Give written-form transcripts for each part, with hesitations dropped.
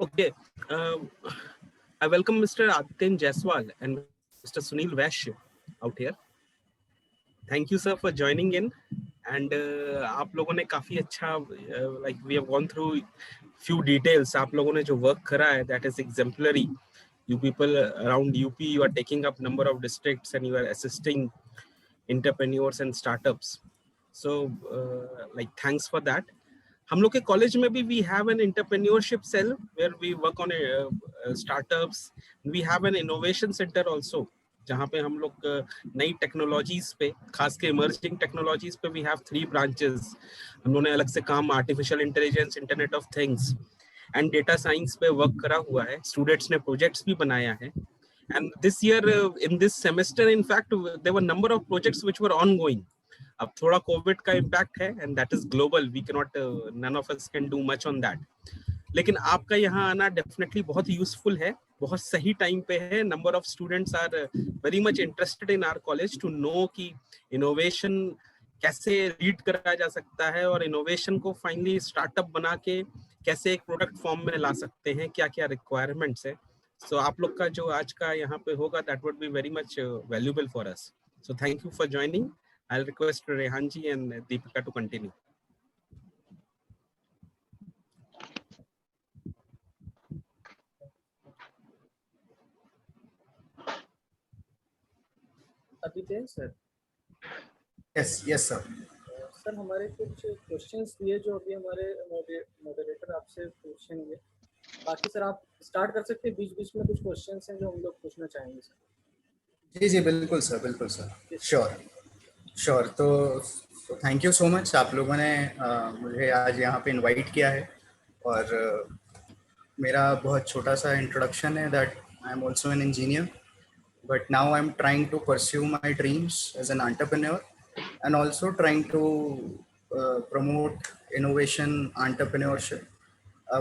Okay. I welcome Mr. Aditya Jaiswal and Mr. Sunil Vaishya out here. Thank you, sir, for joining in. And आप लोगों ने काफी अच्छा like we have gone through few details. आप लोगों ने जो work करा है that is exemplary. You people around UP, you are taking up number of districts and you are assisting entrepreneurs and startups. So like thanks for that. हम लोग के college में भी we have an entrepreneurship cell where we work on startups. We have an innovation centre also जहाँ पे हम लोग नई टेक्नोलॉजीज पे, खास के इमर्जिंग टेक्नोलॉजीज पे वी हैव 3 ब्रांचेस. हम लोगों ने अलग से काम artificial intelligence, internet of things and data science पे वर्क करा हुआ है. स्टूडेंट्स ने प्रोजेक्ट्स भी बनाया है. And this year, in this semester, in fact, there were number of projects which were ongoing. अब थोड़ा कोविड का इम्पैक्ट है and that is global. We can not, none of us can do much on that. लेकिन आपका यहाँ आना definitely बहुत useful है, बहुत सही टाइम पे है. Number of students are very much interested in our college to know कि इनोवेशन कैसे लीड करा जा सकता है और इनोवेशन को फाइनली स्टार्टअप बना के कैसे एक प्रोडक्ट फॉर्म में ला सकते हैं, क्या क्या रिक्वायरमेंट्स है. सो आप लोग का जो आज का यहाँ पे होगा that would be very much valuable for us. So thank you for joining. I'll request Rehan ji and Deepika to continue. Aditya sir. yes sir. Sir हमारे कुछ क्वेश्चंस दिए जो अभी हमारे मॉडरेटर आपसे पूछेंगे. बाकी सर आप स्टार्ट कर सकते हैं. बीच बीच में कुछ क्वेश्चंस हैं जो हम लोग पूछना चाहेंगे सर. जी बिल्कुल सर. श्योर. तो थैंक यू सो मच. आप लोगों ने मुझे आज यहाँ पे इनवाइट किया है और मेरा बहुत छोटा सा इंट्रोडक्शन है that I am also an engineer but now I am trying to pursue my dreams as an entrepreneur and also trying to promote innovation entrepreneurship,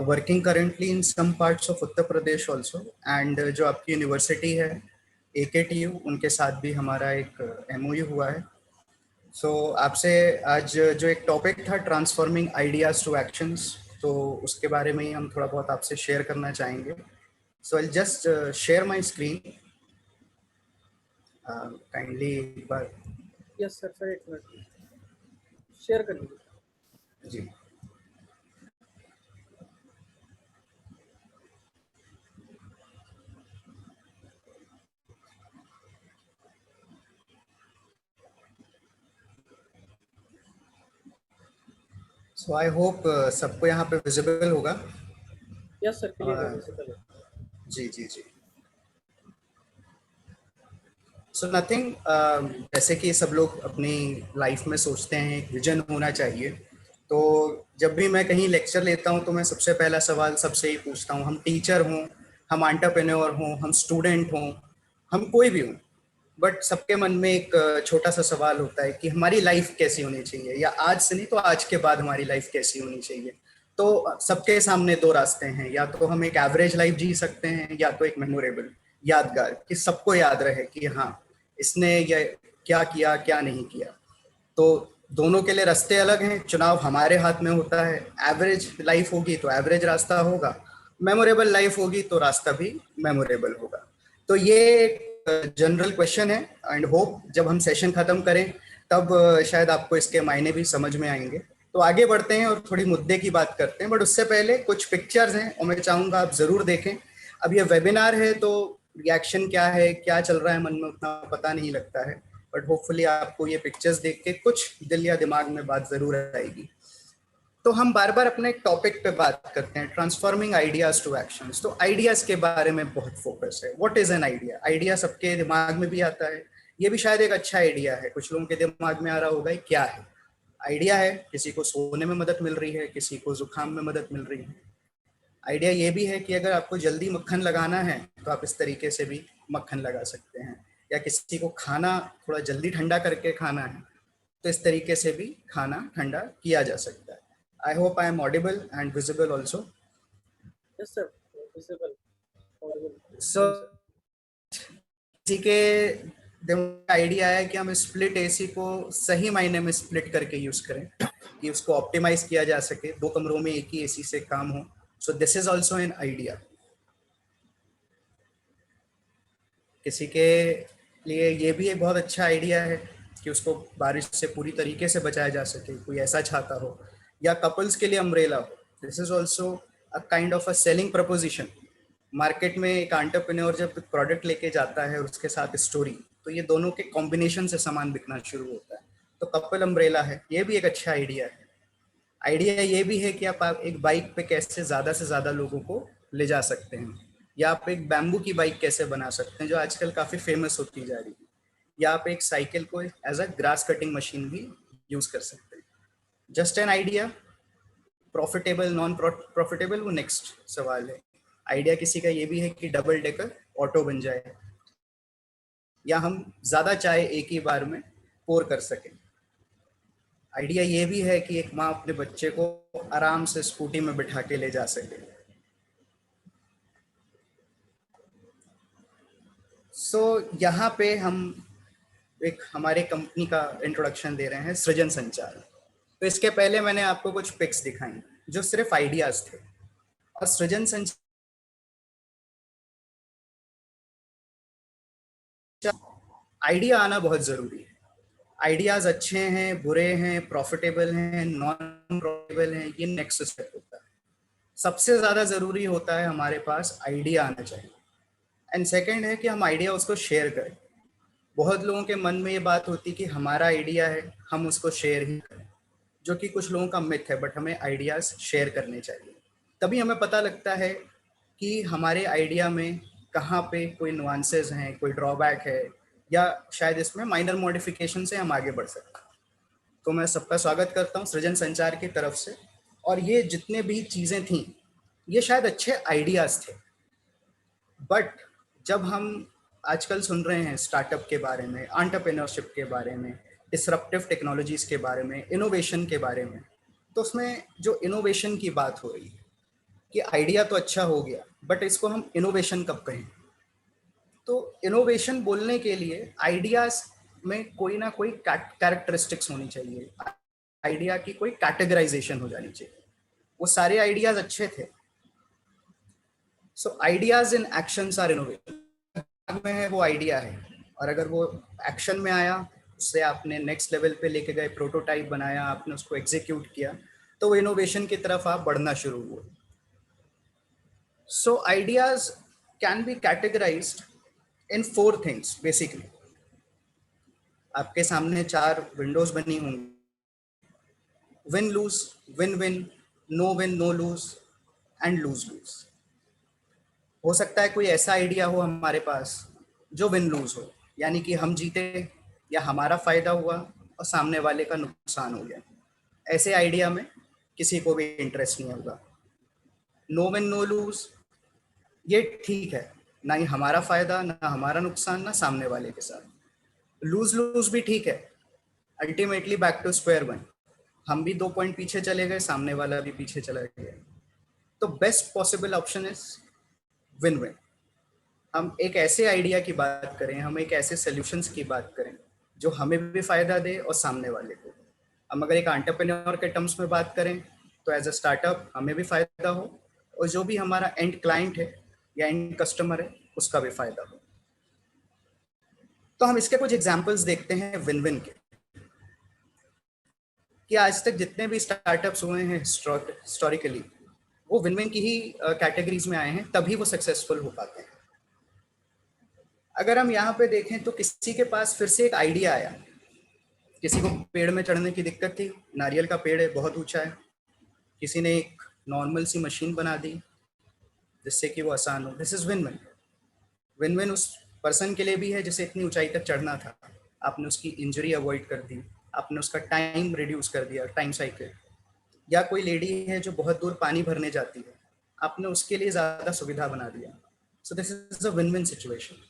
working currently in some parts of Uttar Pradesh also. And जो आपकी university है AKTU, उनके साथ भी हमारा एक MOU हुआ है. सो आपसे आज जो एक टॉपिक था ट्रांसफॉर्मिंग आइडियाज टू एक्शंस, तो उसके बारे में ही हम थोड़ा बहुत आपसे शेयर करना चाहेंगे. So I just share my screen kindly. Yes sir. एक मिनट शेयर कर दीजिए जी. सो आई होप सबको यहाँ पे विजिबल होगा. यस सर, क्लियर है, विजिबल है. जी. सो नथिंग, जैसे कि सब लोग अपनी लाइफ में सोचते हैं एक विजन होना चाहिए. तो जब भी मैं कहीं लेक्चर लेता हूं तो मैं सबसे पहला सवाल सबसे ही पूछता हूं. हम टीचर हों, हम एंटरप्रेन्योर हों, हम स्टूडेंट हों, हम कोई भी हों, बट सबके मन में एक छोटा सा सवाल होता है कि हमारी लाइफ कैसी होनी चाहिए, या आज से नहीं तो आज के बाद हमारी लाइफ कैसी होनी चाहिए. तो सबके सामने 2 रास्ते हैं. या तो हम एक एवरेज लाइफ जी सकते हैं, या तो एक मेमोरेबल, यादगार, कि सबको याद रहे कि हाँ इसने ये क्या किया क्या नहीं किया. तो दोनों के लिए रास्ते अलग हैं. चुनाव हमारे हाथ में होता है. एवरेज लाइफ होगी तो एवरेज रास्ता होगा, मेमोरेबल लाइफ होगी तो रास्ता भी मेमोरेबल होगा. तो ये एक जनरल क्वेश्चन है एंड होप जब हम सेशन खत्म करें तब शायद आपको इसके मायने भी समझ में आएंगे. तो आगे बढ़ते हैं और थोड़ी मुद्दे की बात करते हैं. बट उससे पहले कुछ पिक्चर्स हैं और मैं चाहूँगा आप ज़रूर देखें. अब ये वेबिनार है तो रिएक्शन क्या है, क्या चल रहा है मन में, उतना पता नहीं लगता है. बट होपफुली आपको ये पिक्चर्स देख के कुछ दिल या दिमाग में बात ज़रूर आएगी. तो हम बार बार अपने टॉपिक पे बात करते हैं, ट्रांसफॉर्मिंग आइडियाज टू एक्शंस. तो आइडियाज के बारे में बहुत फोकस है. What is an idea? Idea सबके दिमाग में भी आता है. ये भी शायद एक अच्छा आइडिया है. कुछ लोगों के दिमाग में आ रहा होगा क्या है आइडिया. है किसी को सोने में मदद मिल रही है, किसी को जुकाम में मदद मिल रही है. आइडिया ये भी है कि अगर आपको जल्दी मक्खन लगाना है तो आप इस तरीके से भी मक्खन लगा सकते हैं. या किसी को खाना थोड़ा जल्दी ठंडा करके खाना है तो इस तरीके से भी खाना ठंडा किया जा सकता है. I hope I am audible and visible also. Yes sir, visible, audible. So किसी के दिमाग आइडिया है कि हम स्प्लिट एसी को सही मायने में स्प्लिट करके यूज करें कि उसको ऑप्टिमाइज किया जा सके, 2 कमरों में एक ही एसी से काम हो. सो this is also an idea. किसी के लिए ये भी एक बहुत अच्छा आइडिया है कि उसको बारिश से पूरी तरीके से बचाया जा सके, कोई ऐसा चाहता हो, या कपल्स के लिए अम्ब्रेला हो। This is also a kind of a selling preposition. Market में एक एंटरप्रेन्योर जब प्रोडक्ट लेके जाता है और उसके साथ स्टोरी, तो ये दोनों के कॉम्बिनेशन से सामान बिकना शुरू होता है। तो कपल अम्ब्रेला है, ये भी एक अच्छा आइडिया है। आइडिया ये भी है कि आप एक बाइक पे कैसे ज़्यादा से ज़्यादा लोगों को ले जा सकते हैं, या आप एक बैम्बू की बाइक कैसे बना सकते हैं जो आजकल काफ़ी फेमस होती जा रही है, या आप एक साइकिल को as a grass cutting machine भी यूज़ कर सकते हैं। Just an idea. Profitable non profitable वो नेक्स्ट सवाल है। आइडिया किसी का ये भी है कि डबल डेकर ऑटो बन जाए, या हम ज़्यादा चाय एक ही बार में पोर कर सकें। आइडिया ये भी है कि एक माँ अपने बच्चे को आराम से स्कूटी में बिठा के ले जा सके। सो यहाँ पे हम एक हमारे कंपनी का इंट्रोडक्शन दे रहे हैं, सृजन संचार। तो इसके पहले मैंने आपको कुछ पिक्स दिखाई जो सिर्फ आइडियाज थे, और सृजन संचार आइडिया आना बहुत जरूरी है। आइडियाज अच्छे हैं, बुरे हैं, प्रॉफिटेबल हैं, नॉन प्रॉफिटेबल हैं, ये नेक्स्ट स्टेप होता है। सबसे ज्यादा जरूरी होता है हमारे पास आइडिया आना चाहिए, एंड सेकंड है कि हम आइडिया उसको शेयर करें। बहुत लोगों के मन में ये बात होती कि हमारा आइडिया है, हम उसको शेयर ही करें, जो कि कुछ लोगों का मिथ है। बट हमें आइडियाज शेयर करने चाहिए, तभी हमें पता लगता है कि हमारे आइडिया में कहाँ पे कोई नुआंसेस हैं, कोई ड्रॉबैक है, या शायद इसमें माइनर मॉडिफिकेशन से हम आगे बढ़ सकते हैं। तो मैं सबका स्वागत करता हूँ सृजन संचार की तरफ से। और ये जितने भी चीज़ें थी, ये शायद अच्छे आइडियाज़ थे, बट जब हम आजकल सुन रहे हैं स्टार्टअप के बारे में, एंटरप्रेन्योरशिप के बारे में, डिसरप्टिव टेक्नोलॉजीज के बारे में, इनोवेशन के बारे में, तो उसमें जो इनोवेशन की बात हो रही है कि आइडिया तो अच्छा हो गया, बट इसको हम इनोवेशन कब कहें? तो इनोवेशन बोलने के लिए आइडियाज में कोई ना कोई कैरेक्टरिस्टिक्स होनी चाहिए, आइडिया की कोई कैटेगराइजेशन हो जानी चाहिए। वो सारे आइडियाज अच्छे थे। So ideas in actions are innovation. में है वो आइडिया है, और अगर वो एक्शन में आया, उससे आपने नेक्स्ट लेवल पे लेके गए, प्रोटोटाइप बनाया, आपने उसको एग्जीक्यूट किया, तो वो इनोवेशन की तरफ आप बढ़ना शुरू हुए। So ideas can be categorized in 4 things basically. आपके सामने 4 विंडोज बनी होंगी, win lose, win win, no win no lose, and lose lose. हो सकता है कोई ऐसा आइडिया हो हमारे पास जो विन लूज हो, यानी कि हम जीते या हमारा फायदा हुआ और सामने वाले का नुकसान हो गया। ऐसे आइडिया में किसी को भी इंटरेस्ट नहीं होगा। नो विन नो लूज, ये ठीक है, ना ही हमारा फायदा ना हमारा नुकसान, ना सामने वाले के साथ। लूज लूज भी ठीक है, ultimately back to square one, हम भी 2 पॉइंट पीछे चले गए, सामने वाला भी पीछे चला गया। तो best possible option is win win. हम एक ऐसे आइडिया की बात करें, हम एक ऐसे सॉल्यूशंस की बात करें जो हमें भी फायदा दे और सामने वाले को। हम अगर एक एंटरप्रेन्योर के टर्म्स में बात करें, तो एज अ स्टार्टअप हमें भी फायदा हो, और जो भी हमारा एंड क्लाइंट है या एंड कस्टमर है उसका भी फायदा हो। तो हम इसके कुछ एग्जांपल्स देखते हैं विन विन के, कि आज तक जितने भी स्टार्टअप्स हुए हैं हिस्टोरिकली, वो विन विन की ही कैटेगरीज में आए हैं, तभी वो सक्सेसफुल हो पाते हैं। अगर हम यहाँ पे देखें तो किसी के पास फिर से एक आइडिया आया, किसी को पेड़ में चढ़ने की दिक्कत थी, नारियल का पेड़ है, बहुत ऊंचा है, किसी ने एक नॉर्मल सी मशीन बना दी जिससे कि वो आसान हो। This is win win. Win win उस पर्सन के लिए भी है जिसे इतनी ऊंचाई तक चढ़ना था, आपने उसकी इंजरी अवॉइड कर दी, आपने उसका टाइम रिड्यूस कर दिया, टाइम साइकिल। या कोई लेडी है जो बहुत दूर पानी भरने जाती है, आपने उसके लिए ज़्यादा सुविधा बना दिया। सो this is a win win situation.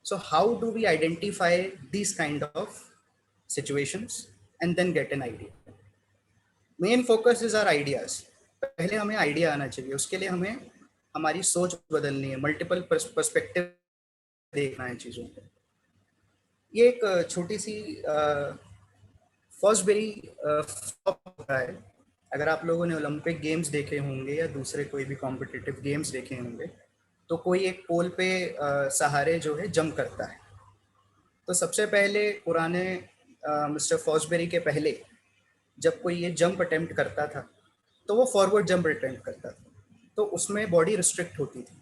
So how do we identify these kind of situations and then get an idea? Main focus is our ideas. पहले हमें आइडिया आना चाहिए, उसके लिए हमें हमारी सोच बदलनी है, मल्टीपल पर्सपेक्टिव देखना है चीज़ों को। ये एक छोटी सी फॉक्सबेरी होता है, अगर आप लोगों ने ओलंपिक गेम्स देखे होंगे या दूसरे कोई भी कॉम्पिटिटिव गेम्स देखे होंगे, तो कोई एक पोल पे सहारे जो है जंप करता है। तो सबसे पहले पुराने मिस्टर फॉसबेरी के पहले जब कोई ये जंप अटेम्प्ट करता था तो वो फॉरवर्ड जंप अटेम्प्ट करता था, तो उसमें बॉडी रिस्ट्रिक्ट होती थी।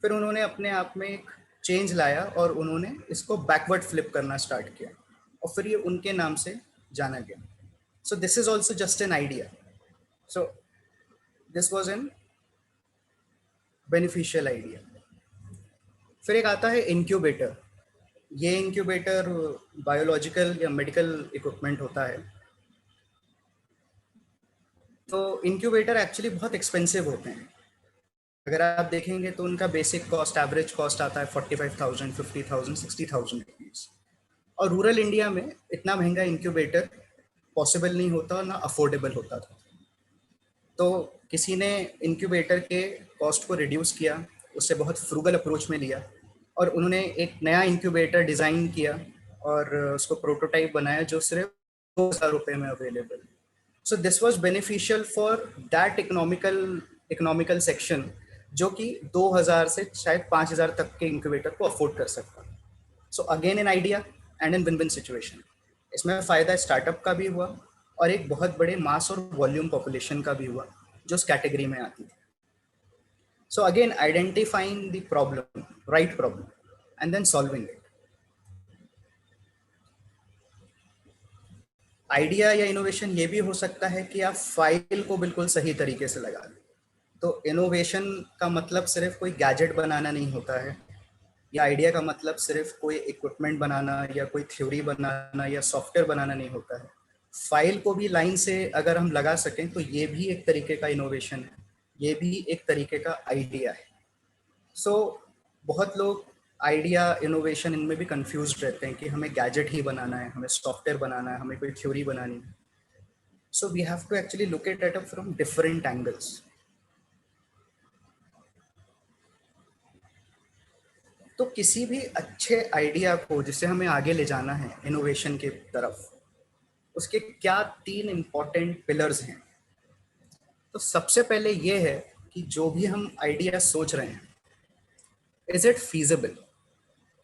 फिर उन्होंने अपने आप में एक चेंज लाया और उन्होंने इसको बैकवर्ड फ्लिप करना स्टार्ट किया और फिर ये उनके नाम से जाना गया। सो this is also just an idea. So this was an beneficial idea. फिर एक आता है इंक्यूबेटर। ये इंक्यूबेटर बायोलॉजिकल या मेडिकल इक्विपमेंट होता है। तो इंक्यूबेटर एक्चुअली बहुत एक्सपेंसिव होते हैं। अगर आप देखेंगे तो उनका बेसिक कॉस्ट, एवरेज कॉस्ट आता है 45,000, 50,000, 60,000 रुपीज़। और रूरल इंडिया में इतना महंगा इंक्यूबेटर पॉसिबल नहीं होता और ना अफोर्डेबल होता था। तो किसी ने इंक्यूबेटर के कॉस्ट को रिड्यूस किया, उससे बहुत फ्रूगल अप्रोच में लिया और उन्होंने एक नया इंक्यूबेटर डिज़ाइन किया और उसको प्रोटोटाइप बनाया जो सिर्फ 2,000 रुपये में available. So this was beneficial for that economical section जो कि 2,000 से शायद 5,000 तक के इंक्यूबेटर को अफोर्ड कर सकता। So again an idea and an win win situation. इसमें फ़ायदा स्टार्टअप का भी हुआ और एक बहुत बड़े मास और वॉल्यूम पॉपुलेशन का भी हुआ जो उस कैटेगरी में आती थी। So again identifying the problem, right problem, and then solving it. Idea या इनोवेशन ये भी हो सकता है कि आप फाइल को बिल्कुल सही तरीके से लगा दें। तो इनोवेशन का मतलब सिर्फ कोई गैजेट बनाना नहीं होता है, या आइडिया का मतलब सिर्फ कोई इक्विपमेंट बनाना या कोई थ्योरी बनाना या सॉफ्टवेयर बनाना नहीं होता है। फाइल को भी लाइन से अगर हम लगा सकें तो ये भी एक तरीके का इनोवेशन है, ये भी एक तरीके का आइडिया है। सो बहुत लोग आइडिया इनोवेशन इनमें भी कंफ्यूज रहते हैं कि हमें गैजेट ही बनाना है, हमें सॉफ्टवेयर बनाना है, हमें कोई थ्योरी बनानी है। So we have to actually look at it from different angles. तो किसी भी अच्छे आइडिया को जिसे हमें आगे ले जाना है इनोवेशन के तरफ, उसके क्या 3 इम्पॉर्टेंट पिलर्स हैं। तो सबसे पहले ये है कि जो भी हम आइडिया सोच रहे हैं, इज इट फीजिबल,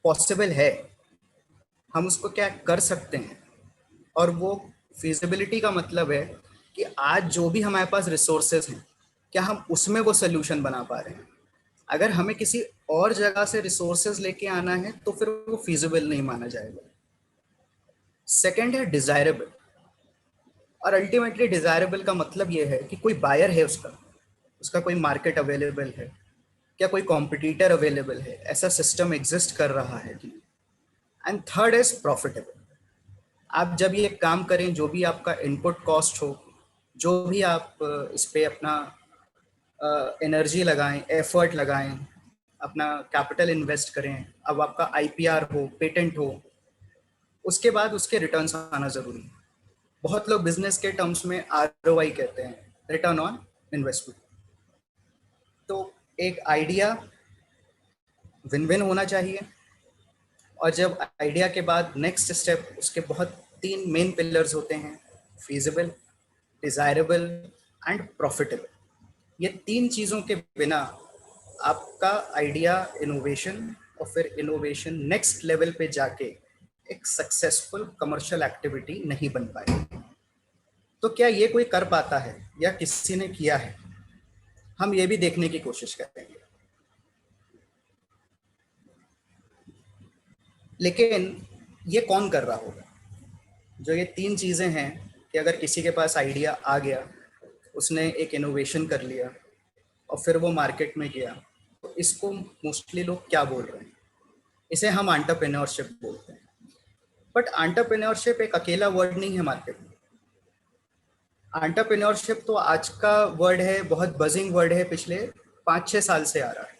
पॉसिबल है, हम उसको क्या कर सकते हैं। और वो फीजिबिलिटी का मतलब है कि आज जो भी हमारे पास रिसोर्सेज हैं, क्या हम उसमें वो सोल्यूशन बना पा रहे हैं। अगर हमें किसी और जगह से रिसोर्सेज लेके आना है तो फिर वो फीजिबल नहीं माना जाएगा। सेकंड है डिजायरेबल। और अल्टीमेटली डिजायरेबल का मतलब ये है कि कोई बायर है, उसका कोई मार्केट अवेलेबल है, क्या कोई कॉम्पिटिटर अवेलेबल है, ऐसा सिस्टम एग्जिस्ट कर रहा है कि। And third is profitable. आप जब ये काम करें, जो भी आपका इनपुट कॉस्ट हो, जो भी आप इस पे अपना एनर्जी लगाएं, एफर्ट लगाएं, अपना कैपिटल इन्वेस्ट करें, अब आपका आईपीआर हो, पेटेंट हो, उसके बाद उसके रिटर्न्स आना जरूरी है। बहुत लोग बिजनेस के टर्म्स में आरओआई कहते हैं, रिटर्न ऑन इन्वेस्टमेंट। तो एक आइडिया विन विन होना चाहिए, और जब आइडिया के बाद नेक्स्ट स्टेप, उसके बहुत 3 मेन पिलर्स होते हैं, फीजिबल, डिजायरेबल एंड प्रॉफिटेबल। ये 3 चीज़ों के बिना आपका आइडिया इनोवेशन और फिर इनोवेशन नेक्स्ट लेवल पे जाके एक सक्सेसफुल कमर्शियल एक्टिविटी नहीं बन पाएगी। तो क्या ये कोई कर पाता है या किसी ने किया है, हम ये भी देखने की कोशिश करेंगे। लेकिन ये कौन कर रहा होगा? जो ये 3 चीज़ें हैं कि अगर किसी के पास आइडिया आ गया, उसने एक इनोवेशन कर लिया और फिर वो मार्केट में गया, तो इसको मोस्टली लोग क्या बोल रहे हैं? इसे हम एंटरप्रेन्योरशिप बोलते हैं। बट एंटरप्रेन्योरशिप एक अकेला वर्ड नहीं है मार्केट में। एंटरप्रेन्योरशिप तो आज का वर्ड है, बहुत बजिंग वर्ड है, पिछले 5-6 साल से आ रहा है,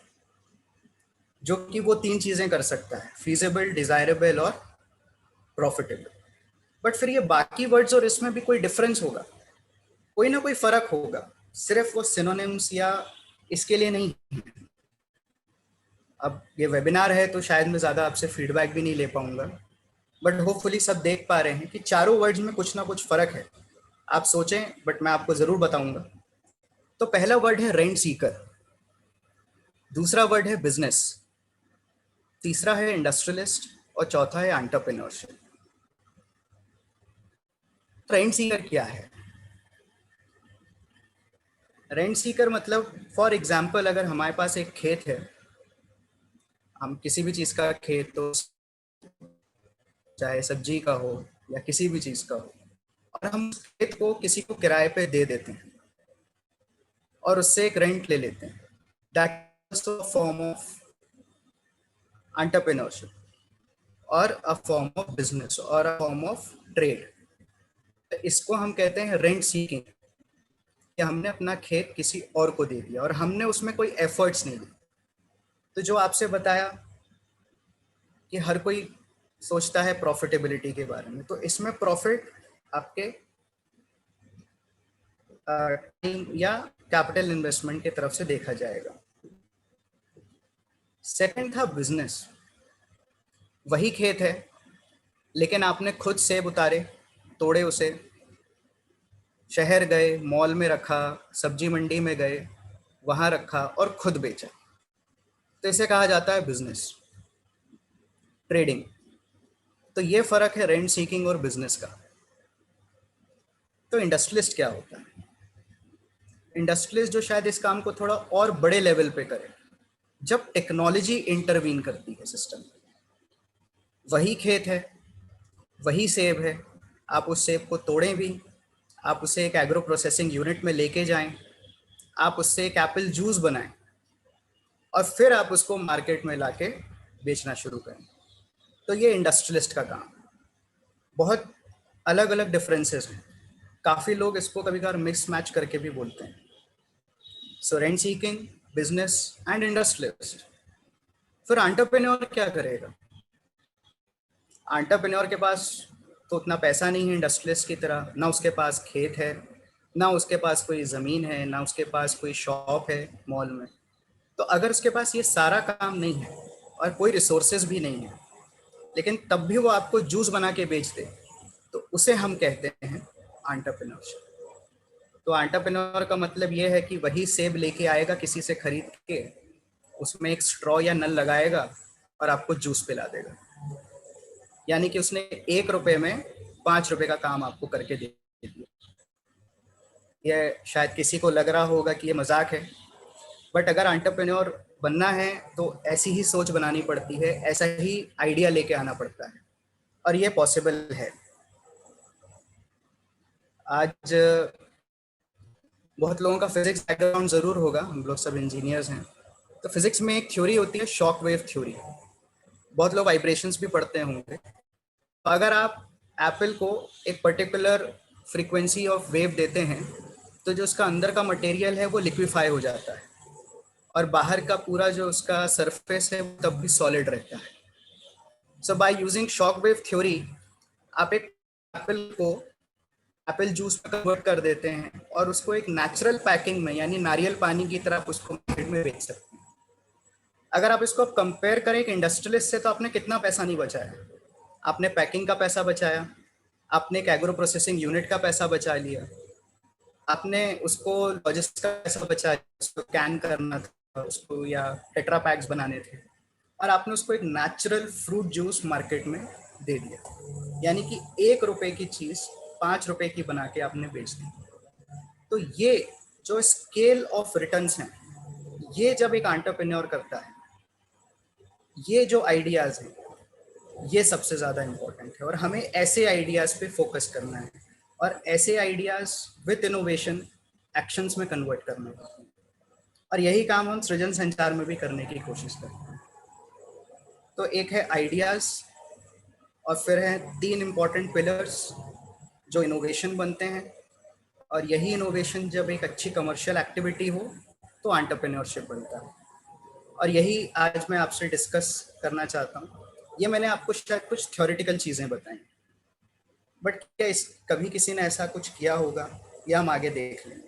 जो कि वो 3 चीज़ें कर सकता है, फीजिबल, डिजायरेबल और प्रॉफिटेबल। बट फिर ये बाकी वर्ड्स और इसमें भी कोई डिफरेंस होगा, कोई ना कोई फर्क होगा, सिर्फ वो सिनोनिम्स या इसके लिए नहीं। अब ये वेबिनार है तो शायद मैं ज़्यादा आपसे फीडबैक भी नहीं ले पाऊंगा, बट होपफुली सब देख पा रहे हैं कि चारों वर्ड्स में कुछ ना कुछ फ़र्क है। आप सोचें, बट मैं आपको जरूर बताऊंगा। तो पहला वर्ड है रेंट सीकर, दूसरा वर्ड है बिजनेस, तीसरा है इंडस्ट्रियलिस्ट और चौथा है एंटरप्रेन्योरशिप। रेंट सीकर क्या है? रेंट सीकर मतलब, फॉर एग्जाम्पल, अगर हमारे पास एक खेत है, हम किसी भी चीज का खेत, तो चाहे सब्जी का हो या किसी भी चीज का हो, और हम उस खेत को किसी को किराए पे दे देते हैं और उससे एक रेंट ले लेते हैं, that is a form of entrepreneurship और अ फॉर्म ऑफ बिजनेस और अ फॉर्म ऑफ ट्रेड। इसको हम कहते हैं रेंट सीकिंग, कि हमने अपना खेत किसी और को दे दिया और हमने उसमें कोई एफर्ट्स नहीं दिए। तो जो आपसे बताया कि हर कोई सोचता है प्रॉफिटेबिलिटी के बारे में, तो इसमें प्रॉफिट आपके टाइम या कैपिटल इन्वेस्टमेंट की तरफ से देखा जाएगा। सेकंड था बिजनेस। वही खेत है लेकिन आपने खुद सेब उतारे, तोड़े उसे, शहर गए, मॉल में रखा, सब्जी मंडी में गए, वहां रखा और खुद बेचा, तो इसे कहा जाता है बिजनेस, ट्रेडिंग। तो ये फर्क है रेंट सीकिंग और बिजनेस का। तो इंडस्ट्रियलिस्ट क्या होता है? इंडस्ट्रियलिस्ट जो शायद इस काम को थोड़ा और बड़े लेवल पे करे, जब टेक्नोलॉजी इंटरवीन करती है सिस्टम। वही खेत है, वही सेब है, आप उस सेब को तोड़ें भी, आप उसे एक एग्रो प्रोसेसिंग यूनिट में लेके जाएं, आप उससे एक एप्पल जूस बनाएं और फिर आप उसको मार्केट में लाके बेचना शुरू करें। तो ये इंडस्ट्रियलिस्ट का काम। बहुत अलग अलग डिफरेंसेस हैं, काफ़ी लोग इसको कभी कभार मिक्स मैच करके भी बोलते हैं। So rent seeking, business and industrialist. फिर एंटरप्रेन्योर क्या करेगा? एंटरप्रेन्योर के पास तो उतना पैसा नहीं है इंडस्ट्रियलिस्ट की तरह, ना उसके पास खेत है, ना उसके पास कोई ज़मीन है, ना उसके पास कोई शॉप है मॉल में। तो अगर उसके पास ये सारा काम नहीं है और कोई रिसोर्सेज भी नहीं है, लेकिन तब भी वो आपको जूस बना के बेच दे, तो उसे हम कहते हैं एंटरप्रेन्योरशिप। तो एंटरप्रेन्योर का मतलब ये है कि वही सेब लेके आएगा किसी से खरीद के, उसमें एक स्ट्रॉ या नल लगाएगा और आपको जूस पिला देगा। यानी कि उसने 1 रुपए में 5 रुपए का काम आपको करके दे दिया। ये शायद किसी को लग रहा होगा कि ये मजाक है, बट अगर एंटरप्रेन्योर बनना है तो ऐसी ही सोच बनानी पड़ती है, ऐसा ही आइडिया लेके आना पड़ता है, और ये पॉसिबल है। आज बहुत लोगों का फिजिक्स बैकग्राउंड ज़रूर होगा, हम लोग सब इंजीनियर्स हैं। तो फिजिक्स में एक थ्योरी होती है शॉक वेव थ्योरी, बहुत लोग वाइब्रेशंस भी पढ़ते होंगे। तो अगर आप एप्पल को एक पर्टिकुलर फ्रीक्वेंसी ऑफ वेव देते हैं, तो जो उसका अंदर का मटेरियल है वो लिक्विफाई हो जाता है और बाहर का पूरा जो उसका सरफेस है वो तब भी सॉलिड रहता है। So by using shock wave theory, आप एक एप्पल को एप्पल जूस में कन्वर्ट कर देते हैं और उसको एक नेचुरल पैकिंग में, यानी नारियल पानी की तरह, आप उसको मार्केट में बेच सकते हैं। अगर आप इसको कंपेयर करें एक इंडस्ट्रियलिस्ट से, तो आपने कितना पैसा नहीं बचाया? आपने पैकिंग का पैसा बचाया, आपने एक एग्रो प्रोसेसिंग यूनिट का पैसा बचा लिया, आपने उसको लॉजिस्टिक्स का पैसा बचा लिया, उसको कैन करना था उसको, या टेट्रा पैक्स बनाने थे, और आपने उसको एक नेचुरल फ्रूट जूस मार्केट में दे दिया। यानी कि 1 रुपए की चीज़ 5 रुपए की बना के आपने बेच दी। तो ये जो स्केल ऑफ रिटर्न्स हैं, ये जब एक एंटरप्रेन्योर करता है, ये जो आइडियाज़ हैं, ये सबसे ज़्यादा इम्पोर्टेंट है, और हमें ऐसे आइडियाज़ पे फोकस करना है और ऐसे आइडियाज़ विद इनोवेशन एक्शंस में कन्वर्ट करना है। और यही काम हम सृजन संचार में भी करने की कोशिश करते हैं। तो एक है आइडियाज़, और फिर है 3 इम्पॉर्टेंट पिलर्स जो इनोवेशन बनते हैं, और यही इनोवेशन जब एक अच्छी कमर्शियल एक्टिविटी हो तो एंटरप्रेन्योरशिप बनता है। और यही आज मैं आपसे डिस्कस करना चाहता हूँ। ये मैंने आपको शायद कुछ थ्योरेटिकल चीज़ें बताई, बट क्या कभी किसी ने ऐसा कुछ किया होगा, या हम आगे देख लेंगे।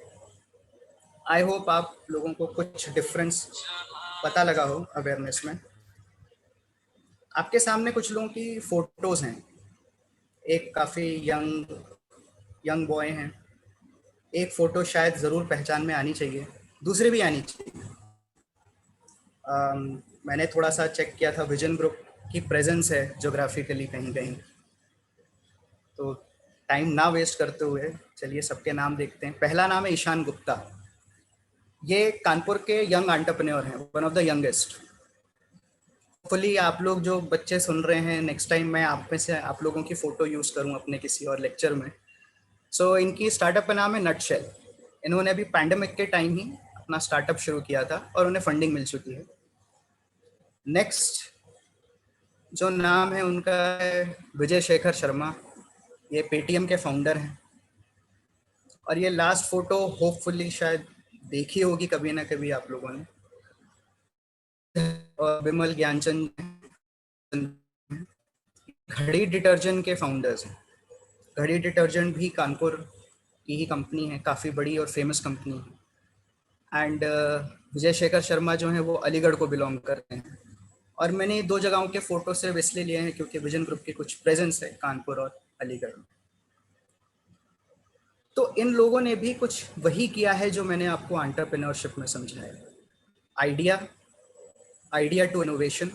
आई होप आप लोगों को कुछ डिफरेंस पता लगा हो अवेयरनेस में। आपके सामने कुछ लोगों की फोटोज़ हैं। एक काफ़ी यंग बॉय हैं, एक फ़ोटो शायद ज़रूर पहचान में आनी चाहिए, दूसरी भी आनी चाहिए। मैंने थोड़ा सा चेक किया था, विजन ग्रुप की प्रेजेंस है जोग्राफिकली कहीं कहीं, तो टाइम ना वेस्ट करते हुए चलिए सबके नाम देखते हैं। पहला नाम है ईशान गुप्ता। ये कानपुर के यंग एंटरप्रेन्योर हैं, one of the youngest. Hopefully आप लोग जो बच्चे सुन रहे हैं, नेक्स्ट टाइम मैं आप में से आप लोगों की फ़ोटो यूज़ करूं अपने किसी और लेक्चर में। सो इनकी स्टार्टअप का नाम है नटशेल। इन्होंने अभी पैंडेमिक के टाइम ही अपना स्टार्टअप शुरू किया था और उन्हें फंडिंग मिल चुकी है। नेक्स्ट जो नाम है उनका है विजय शेखर शर्मा। ये पेटीएम के फाउंडर हैं। और ये लास्ट फोटो होपफुली शायद देखी होगी कभी ना कभी आप लोगों ने। और विमल ज्ञानचंद घड़ी डिटर्जेंट के फाउंडर्स हैं। घड़ी डिटर्जेंट भी कानपुर की ही कंपनी है, काफ़ी बड़ी और फेमस कंपनी है। एंड विजय शेखर शर्मा जो हैं वो अलीगढ़ को बिलोंग करते हैं। और मैंने 2 जगहों के फ़ोटो सिर्फ इसलिए लिए हैं क्योंकि विजन ग्रुप की कुछ प्रेजेंस है कानपुर और अलीगढ़ में। तो इन लोगों ने भी कुछ वही किया है जो मैंने आपको एंटरप्रेन्योरशिप में समझाया। आइडिया टू इनोवेशन,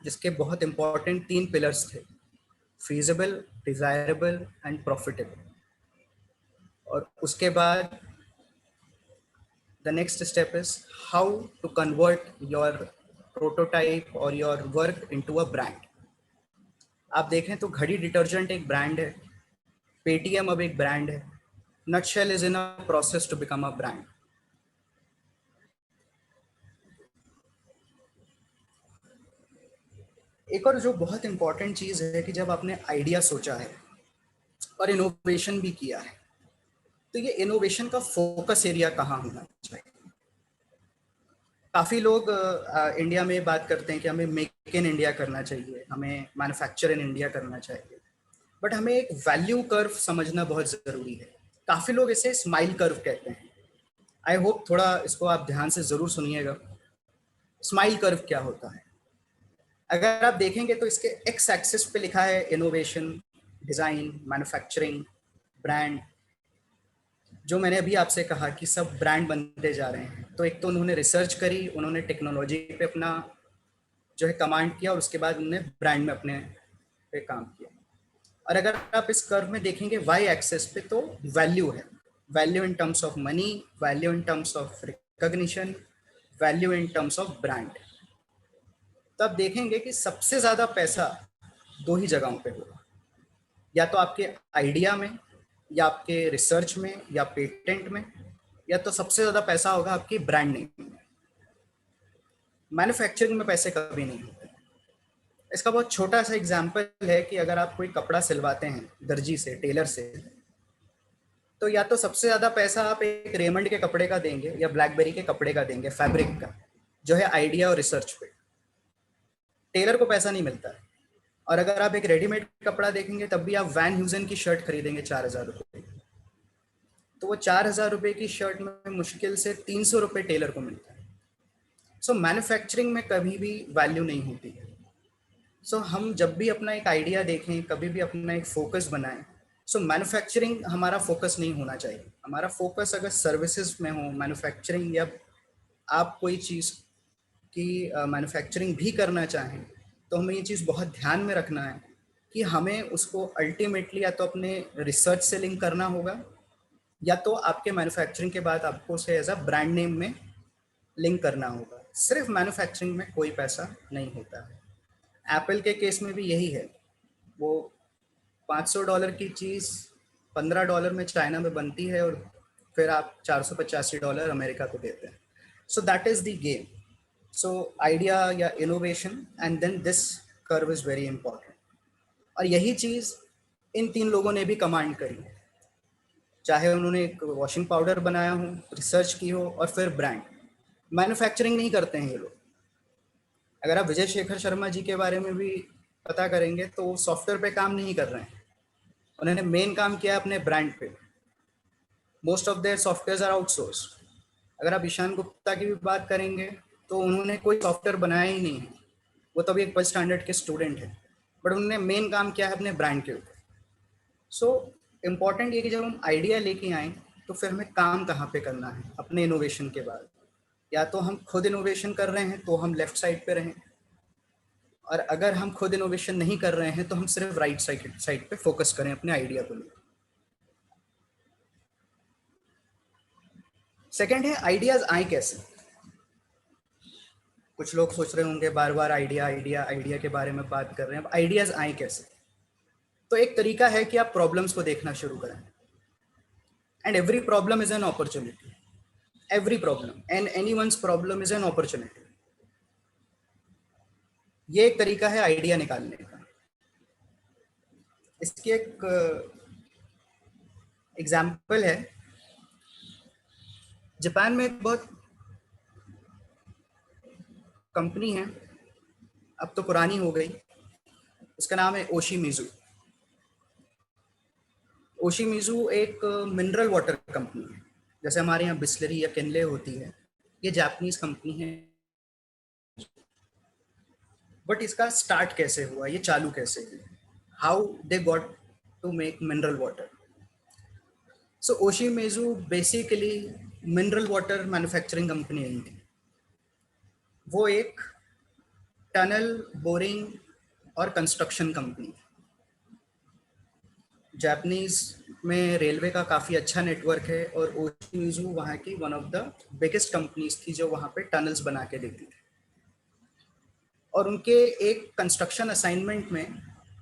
जिसके बहुत इंपॉर्टेंट 3 पिलर्स थे, फीजिबल, डिजायरेबल एंड प्रॉफिटेबल। और उसके बाद the next step is how to convert your prototype और your work into a brand. आप देखें तो घड़ी डिटर्जेंट एक ब्रांड है, पेटीएम अब एक ब्रांड है, Nutshell is in a process to become a brand. एक और जो बहुत इंपॉर्टेंट चीज़ है कि जब आपने आइडिया सोचा है और इनोवेशन भी किया है, तो ये इनोवेशन का फोकस एरिया कहाँ होना चाहिए। काफ़ी लोग इंडिया में बात करते हैं कि हमें मेक इन इंडिया करना चाहिए, हमें मैन्युफैक्चर इन इंडिया करना चाहिए, बट हमें एक वैल्यू कर्व समझना बहुत ज़रूरी है। काफ़ी लोग इसे स्माइल कर्व कहते हैं। आई होप थोड़ा इसको आप ध्यान से ज़रूर सुनिएगा। स्माइल कर्व क्या होता है? अगर आप देखेंगे तो इसके एक्स एक्सिस पे लिखा है इनोवेशन, डिज़ाइन, मैन्युफैक्चरिंग, ब्रांड। जो मैंने अभी आपसे कहा कि सब ब्रांड बनते जा रहे हैं, तो एक तो उन्होंने रिसर्च करी, उन्होंने टेक्नोलॉजी पे अपना जो है कमांड किया और उसके बाद उन्होंने ब्रांड में अपने पे काम किया। और अगर आप इस कर्व में देखेंगे वाई एक्सेस पे, तो वैल्यू है, value in terms of money, value in terms of recognition, value in terms of brand. तो आप देखेंगे कि सबसे ज़्यादा पैसा 2 ही जगहों पे होगा, या तो आपके आइडिया में, या आपके रिसर्च में, या पेटेंट में, या तो सबसे ज़्यादा पैसा होगा आपकी ब्रांड नेम में। मैन्युफैक्चरिंग में पैसे कभी नहीं होते। इसका बहुत छोटा सा एग्जाम्पल है कि अगर आप कोई कपड़ा सिलवाते हैं दर्जी से, टेलर से, तो या तो सबसे ज़्यादा पैसा आप एक रेमंड के कपड़े का देंगे या ब्लैकबेरी के कपड़े का देंगे, फैब्रिक का, जो है आइडिया और रिसर्च पे। टेलर को पैसा नहीं मिलता है। और अगर आप एक रेडीमेड कपड़ा देखेंगे तब भी आप वैन ह्यूजन की शर्ट खरीदेंगे 4,000 रुपये, तो वो 4,000 रुपये की शर्ट में मुश्किल से 300 रुपये टेलर को मिलता है। सो मैन्युफैक्चरिंग में कभी भी वैल्यू नहीं होती है। सो हम जब भी अपना एक आइडिया देखें, कभी भी अपना एक फोकस बनाएं, सो मैन्युफैक्चरिंग हमारा फोकस नहीं होना चाहिए। हमारा फोकस अगर सर्विसेज में हो, मैन्युफैक्चरिंग, या आप कोई चीज़ की मैन्युफैक्चरिंग भी करना चाहें, तो हमें ये चीज़ बहुत ध्यान में रखना है कि हमें उसको अल्टीमेटली या तो अपने रिसर्च से लिंक करना होगा, या तो आपके मैन्युफैक्चरिंग के बाद आपको उसे एज अ ब्रांड नेम में लिंक करना होगा। सिर्फ मैन्युफैक्चरिंग में कोई पैसा नहीं होता है। एप्पल के केस में भी यही है। वो $500 की चीज़ $15 में चाइना में बनती है और फिर आप $485 अमेरिका को देते हैं। So that is the game. So idea या innovation and then this curve is very important. और यही चीज़ इन 3 लोगों ने भी कमांड करी, चाहे उन्होंने एक वॉशिंग पाउडर बनाया हो, रिसर्च की हो, और फिर ब्रांड। मैन्युफैक्चरिंग नहीं करते हैं ये लोग। अगर आप विजय शेखर शर्मा जी के बारे में भी पता करेंगे तो वो सॉफ्टवेयर पे काम नहीं कर रहे हैं, उन्होंने मेन काम किया अपने ब्रांड पे। Most of their software are outsource. अगर आप ईशान गुप्ता की भी बात करेंगे तो उन्होंने कोई सॉफ्टवेयर बनाया ही नहीं है, वो तो भी एक फर्स्ट स्टैंडर्ड के स्टूडेंट है, बट उन्होंने मेन काम किया है अपने ब्रांड के ऊपर। सो इम्पॉर्टेंट ये कि जब हम आइडिया लेके आएँ तो फिर हमें काम कहाँ पे करना है अपने इनोवेशन के बाद? या तो हम खुद इनोवेशन कर रहे हैं तो हम लेफ्ट साइड पे रहें, और अगर हम खुद इनोवेशन नहीं कर रहे हैं तो हम सिर्फ राइट साइड पे फोकस करें अपने आइडिया को लेकर। सेकंड है आइडियाज आए कैसे। कुछ लोग सोच रहे होंगे बार बार आइडिया आइडिया आइडिया के बारे में बात कर रहे हैं, अब आइडियाज आए कैसे? तो एक तरीका है कि आप प्रॉब्लम्स को देखना शुरू करें, and every problem is an opportunity, every problem and anyone's problem is an opportunity. ये एक तरीका है आइडिया निकालने का। इसकी एक एग्जाम्पल है, जापान में एक बहुत कंपनी है, अब तो पुरानी हो गई, उसका नाम है ओशिमिजू। ओशिमिजू एक मिनरल वाटर कंपनी है, जैसे हमारे यहाँ बिस्लरी या किनले होती है, ये जापानीज कंपनी है। बट इसका स्टार्ट कैसे हुआ, ये चालू कैसे हुआ, how they got to make mineral water? So Oshimizu basically mineral water manufacturing company नहीं थी, वो एक टनल, बोरिंग और कंस्ट्रक्शन कंपनी। जापानीज में रेलवे का काफ़ी अच्छा नेटवर्क है, और ओशिमिजू वहाँ की one of the biggest companies थी जो वहाँ पे टनल्स बना के देती थी। और उनके एक कंस्ट्रक्शन असाइनमेंट में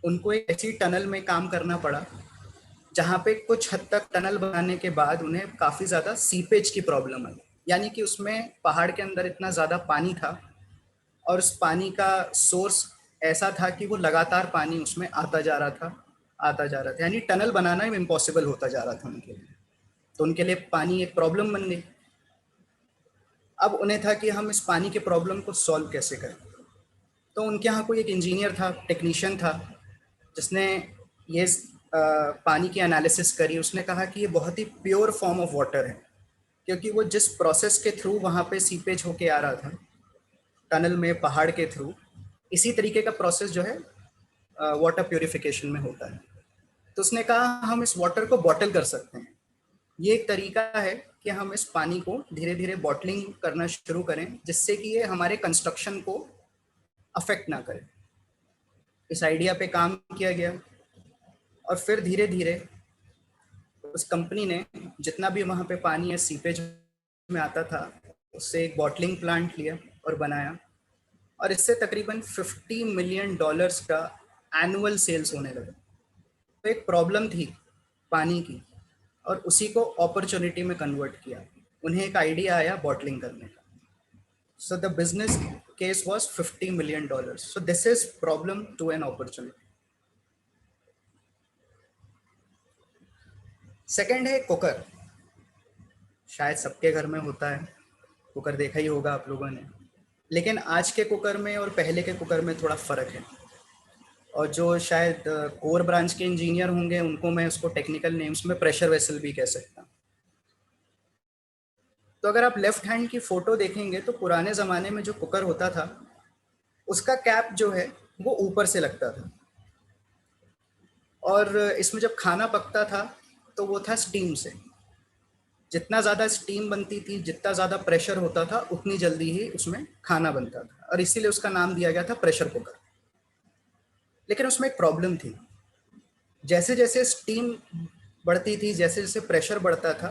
उनको एक ऐसी टनल में काम करना पड़ा जहाँ पे कुछ हद तक टनल बनाने के बाद उन्हें काफ़ी ज़्यादा सीपेज की प्रॉब्लम आई, यानी कि उसमें पहाड़ के अंदर इतना ज़्यादा पानी था और उस पानी का सोर्स ऐसा था कि वो लगातार पानी उसमें आता जा रहा था, यानी टनल बनाना इम्पॉसिबल होता जा रहा था उनके लिए। तो उनके लिए पानी एक प्रॉब्लम बन गई। अब उन्हें था कि हम इस पानी के प्रॉब्लम को सॉल्व कैसे करें। तो उनके यहाँ कोई एक इंजीनियर था, टेक्नीशियन था, जिसने ये पानी की एनालिसिस करी। उसने कहा कि ये बहुत ही प्योर फॉर्म ऑफ वाटर है, क्योंकि वो जिस प्रोसेस के थ्रू वहाँ पे सीपेज होके आ रहा था टनल में पहाड़ के थ्रू, इसी तरीके का प्रोसेस जो है वाटर प्योरिफिकेशन में होता है। तो उसने कहा हम इस वाटर को बॉटल कर सकते हैं। ये एक तरीका है कि हम इस पानी को धीरे धीरे बॉटलिंग करना शुरू करें, जिससे कि ये हमारे कंस्ट्रक्शन को अफेक्ट ना करे। इस आइडिया पे काम किया गया, और फिर धीरे धीरे उस कंपनी ने जितना भी वहाँ पे पानी है सीपेज में आता था, उससे एक बॉटलिंग प्लांट लिया और बनाया, और इससे तकरीबन $50 मिलियन का एनुअल सेल्स होने लगा। तो एक प्रॉब्लम थी पानी की, और उसी को अपॉर्चुनिटी में कन्वर्ट किया। उन्हें एक आइडिया आया बॉटलिंग करने का। So the business case was $50 million. So this is problem to an opportunity. Second है कुकर। शायद सबके घर में होता है, कुकर देखा ही होगा आप लोगों ने। लेकिन आज के कुकर में और पहले के कुकर में थोड़ा फ़र्क है, और जो शायद कोर ब्रांच के इंजीनियर होंगे उनको मैं उसको टेक्निकल नेम्स में प्रेशर वेसल भी कह सकता हूँ। तो अगर आप लेफ्ट हैंड की फ़ोटो देखेंगे तो पुराने ज़माने में जो कुकर होता था उसका कैप जो है वो ऊपर से लगता था, और इसमें जब खाना पकता था तो वो था स्टीम से। जितना ज़्यादा स्टीम बनती थी, जितना ज़्यादा प्रेशर होता था, उतनी जल्दी ही उसमें खाना बनता था, और इसीलिए उसका नाम दिया गया था प्रेशर कुकर। लेकिन उसमें एक प्रॉब्लम थी, जैसे जैसे स्टीम बढ़ती थी, जैसे जैसे प्रेशर बढ़ता था,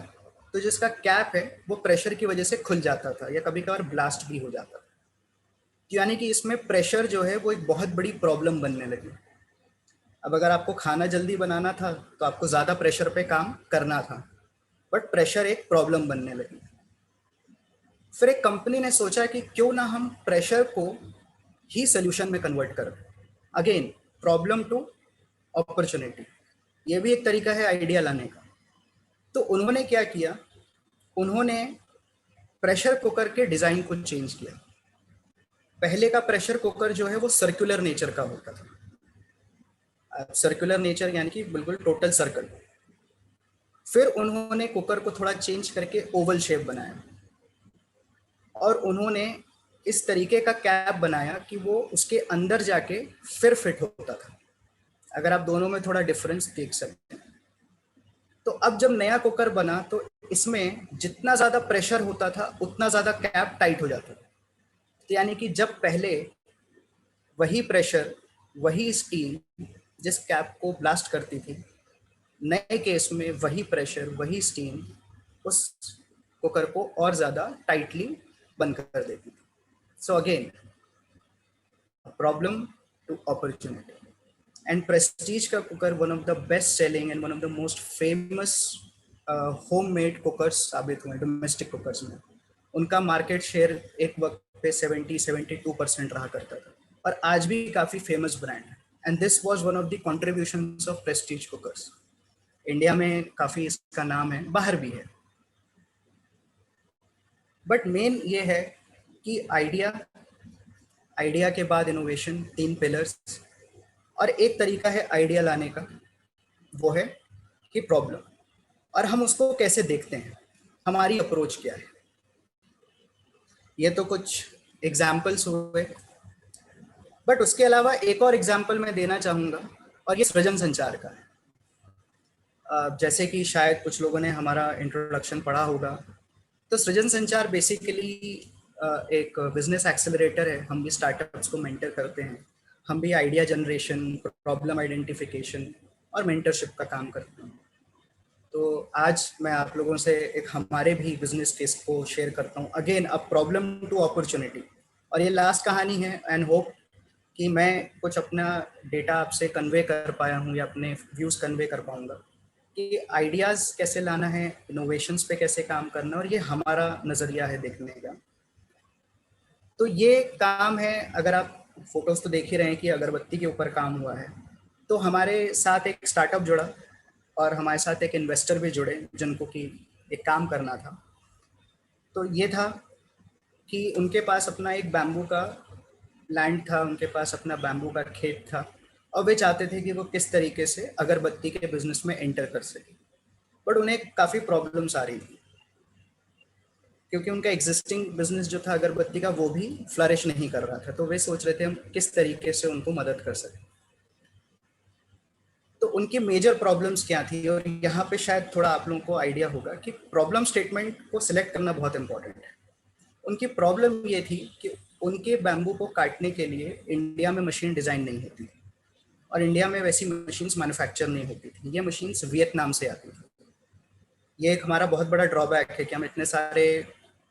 तो जिसका कैप है वो प्रेशर की वजह से खुल जाता था, या कभी कभार ब्लास्ट भी हो जाता था। यानी कि इसमें प्रेशर जो है वो एक बहुत बड़ी प्रॉब्लम बनने लगी। अब अगर आपको खाना जल्दी बनाना था तो आपको ज़्यादा प्रेशर पे काम करना था, बट प्रेशर एक प्रॉब्लम बनने लगी। फिर एक कंपनी ने सोचा कि क्यों ना हम प्रेशर को ही सोल्यूशन में कन्वर्ट करें। अगेन प्रॉब्लम टू अपॉर्चुनिटी, ये भी एक तरीका है आइडिया लाने का। तो उन्होंने क्या किया, उन्होंने प्रेशर कुकर के डिज़ाइन को चेंज किया। पहले का प्रेशर कुकर जो है वो सर्कुलर नेचर का होता था, सर्कुलर नेचर यानी कि बिल्कुल टोटल सर्कल। फिर उन्होंने कुकर को थोड़ा चेंज करके ओवल शेप बनाया, और उन्होंने इस तरीके का कैप बनाया कि वो उसके अंदर जाके फिर फिट होता था। अगर आप दोनों में थोड़ा डिफरेंस देख सकते हैं, तो अब जब नया कुकर बना तो इसमें जितना ज़्यादा प्रेशर होता था उतना ज़्यादा कैप टाइट हो जाता था। तो यानी कि जब पहले वही प्रेशर, वही स्टीम जिस कैप को ब्लास्ट करती थी, नए केस में वही प्रेशर, वही स्टीम उस कुकर को और ज़्यादा टाइटली बंद कर देती थी। So again problem to opportunity. And Prestige का cooker one of the best selling and one of the most famous homemade cookers साबित हुए डोमेस्टिक कुकर्स में। उनका मार्केट शेयर एक वक्त पे 70-72% रहा करता था और आज भी काफ़ी फेमस ब्रांड है। And this was one of the contributions of Prestige cookers. India में काफ़ी इसका नाम है, बाहर भी है। बट मेन ये है कि आइडिया के बाद इनोवेशन, 3 पिलर्स, और एक तरीका है आइडिया लाने का, वो है कि प्रॉब्लम, और हम उसको कैसे देखते हैं, हमारी अप्रोच क्या है। ये तो कुछ एग्जाम्पल्स हुए, बट उसके अलावा एक और एग्जाम्पल मैं देना चाहूँगा और ये सृजन संचार का है। जैसे कि शायद कुछ लोगों ने हमारा इंट्रोडक्शन पढ़ा होगा, तो सृजन संचार बेसिकली एक बिजनेस एक्सेलरेटर है। हम भी स्टार्टअप्स को मेंटर करते हैं, हम भी आइडिया जनरेशन, प्रॉब्लम आइडेंटिफिकेशन और मेंटरशिप का काम करते हैं। तो आज मैं आप लोगों से एक हमारे भी बिजनेस केस को शेयर करता हूँ, again a problem to opportunity. और ये लास्ट कहानी है एंड होप कि मैं कुछ अपना डेटा आपसे कन्वे कर पाया हूँ या अपने व्यूज़ कन्वे कर पाऊँगा कि आइडियाज़ कैसे लाना है, इनोवेशंस पे कैसे काम करना, और ये हमारा नज़रिया है देखने का। तो ये काम है, अगर आप फोटोज़ तो देख ही रहे हैं कि अगरबत्ती के ऊपर काम हुआ है। तो हमारे साथ एक स्टार्टअप जुड़ा और हमारे साथ एक इन्वेस्टर भी जुड़े जिनको कि एक काम करना था। तो ये था कि उनके पास अपना एक बैम्बू का लैंड था, उनके पास अपना बैम्बू का खेत था, और वे चाहते थे कि वो किस तरीके से अगरबत्ती के बिजनेस में एंटर कर सके। बट उन्हें काफ़ी प्रॉब्लम्स आ रही थी क्योंकि उनका एग्जिस्टिंग बिजनेस जो था अगरबत्ती का वो भी फ्लरिश नहीं कर रहा था। तो वे सोच रहे थे हम किस तरीके से उनको मदद कर सकें। तो उनकी मेजर प्रॉब्लम्स क्या थी, और यहाँ पे शायद थोड़ा आप लोगों को आइडिया होगा कि प्रॉब्लम स्टेटमेंट को सिलेक्ट करना बहुत इंपॉर्टेंट है। उनकी प्रॉब्लम ये थी कि उनके बैम्बू को काटने के लिए इंडिया में मशीन डिज़ाइन नहीं होती थी और इंडिया में वैसी मशीन्स मैन्युफैक्चर नहीं होती थी। ये मशीन्स वियतनाम से आती थी। ये एक हमारा बहुत बड़ा ड्रॉबैक है कि हम इतने सारे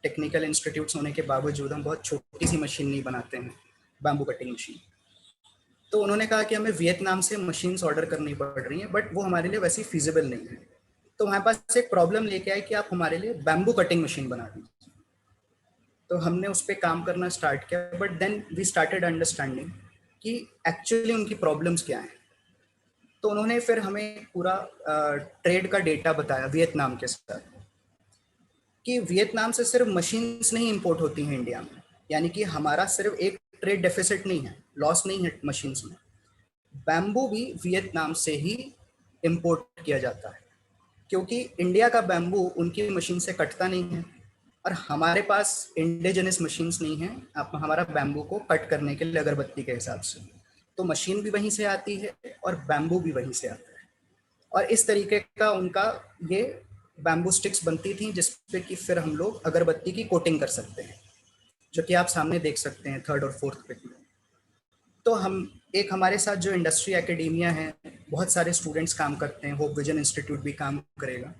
टेक्निकल इंस्टीट्यूट्स होने के बावजूद हम बहुत छोटी सी मशीन नहीं बनाते हैं, बैम्बू कटिंग मशीन। तो उन्होंने कहा कि हमें वियतनाम से मशीन्स ऑर्डर करनी पड़ रही हैं, बट वो हमारे लिए वैसी फीजिबल नहीं है। तो हमारे पास एक प्रॉब्लम लेके आए कि आप हमारे लिए बैम्बू कटिंग मशीन बना दीजिए। तो हमने उस पर काम करना स्टार्ट किया, but then we started understanding कि एक्चुअली उनकी प्रॉब्लम्स क्या हैं। तो उन्होंने फिर हमें पूरा ट्रेड का डेटा बताया वियतनाम के साथ कि वियतनाम से सिर्फ मशीन्स नहीं इंपोर्ट होती हैं इंडिया में, यानी कि हमारा सिर्फ एक ट्रेड डेफिसिट नहीं है, लॉस नहीं है मशीन्स में। बैम्बू भी वियतनाम से ही इंपोर्ट किया जाता है क्योंकि इंडिया का बैम्बू उनकी मशीन से कटता नहीं है और हमारे पास इंडिजिनस मशीन्स नहीं है आप हमारा बैम्बू को कट करने के लिए अगरबत्ती के हिसाब से। तो मशीन भी वहीं से आती है और बैम्बू भी वहीं से आता है, और इस तरीके का उनका ये बैम्बू स्टिक्स बनती थी जिसपे कि फिर हम लोग अगरबत्ती की कोटिंग कर सकते हैं, जो कि आप सामने देख सकते हैं 3rd और 4th पिक में। तो हम एक हमारे साथ जो इंडस्ट्री एकेडेमिया है, बहुत सारे स्टूडेंट्स काम करते हैं, होप विजन इंस्टीट्यूट भी काम करेगा।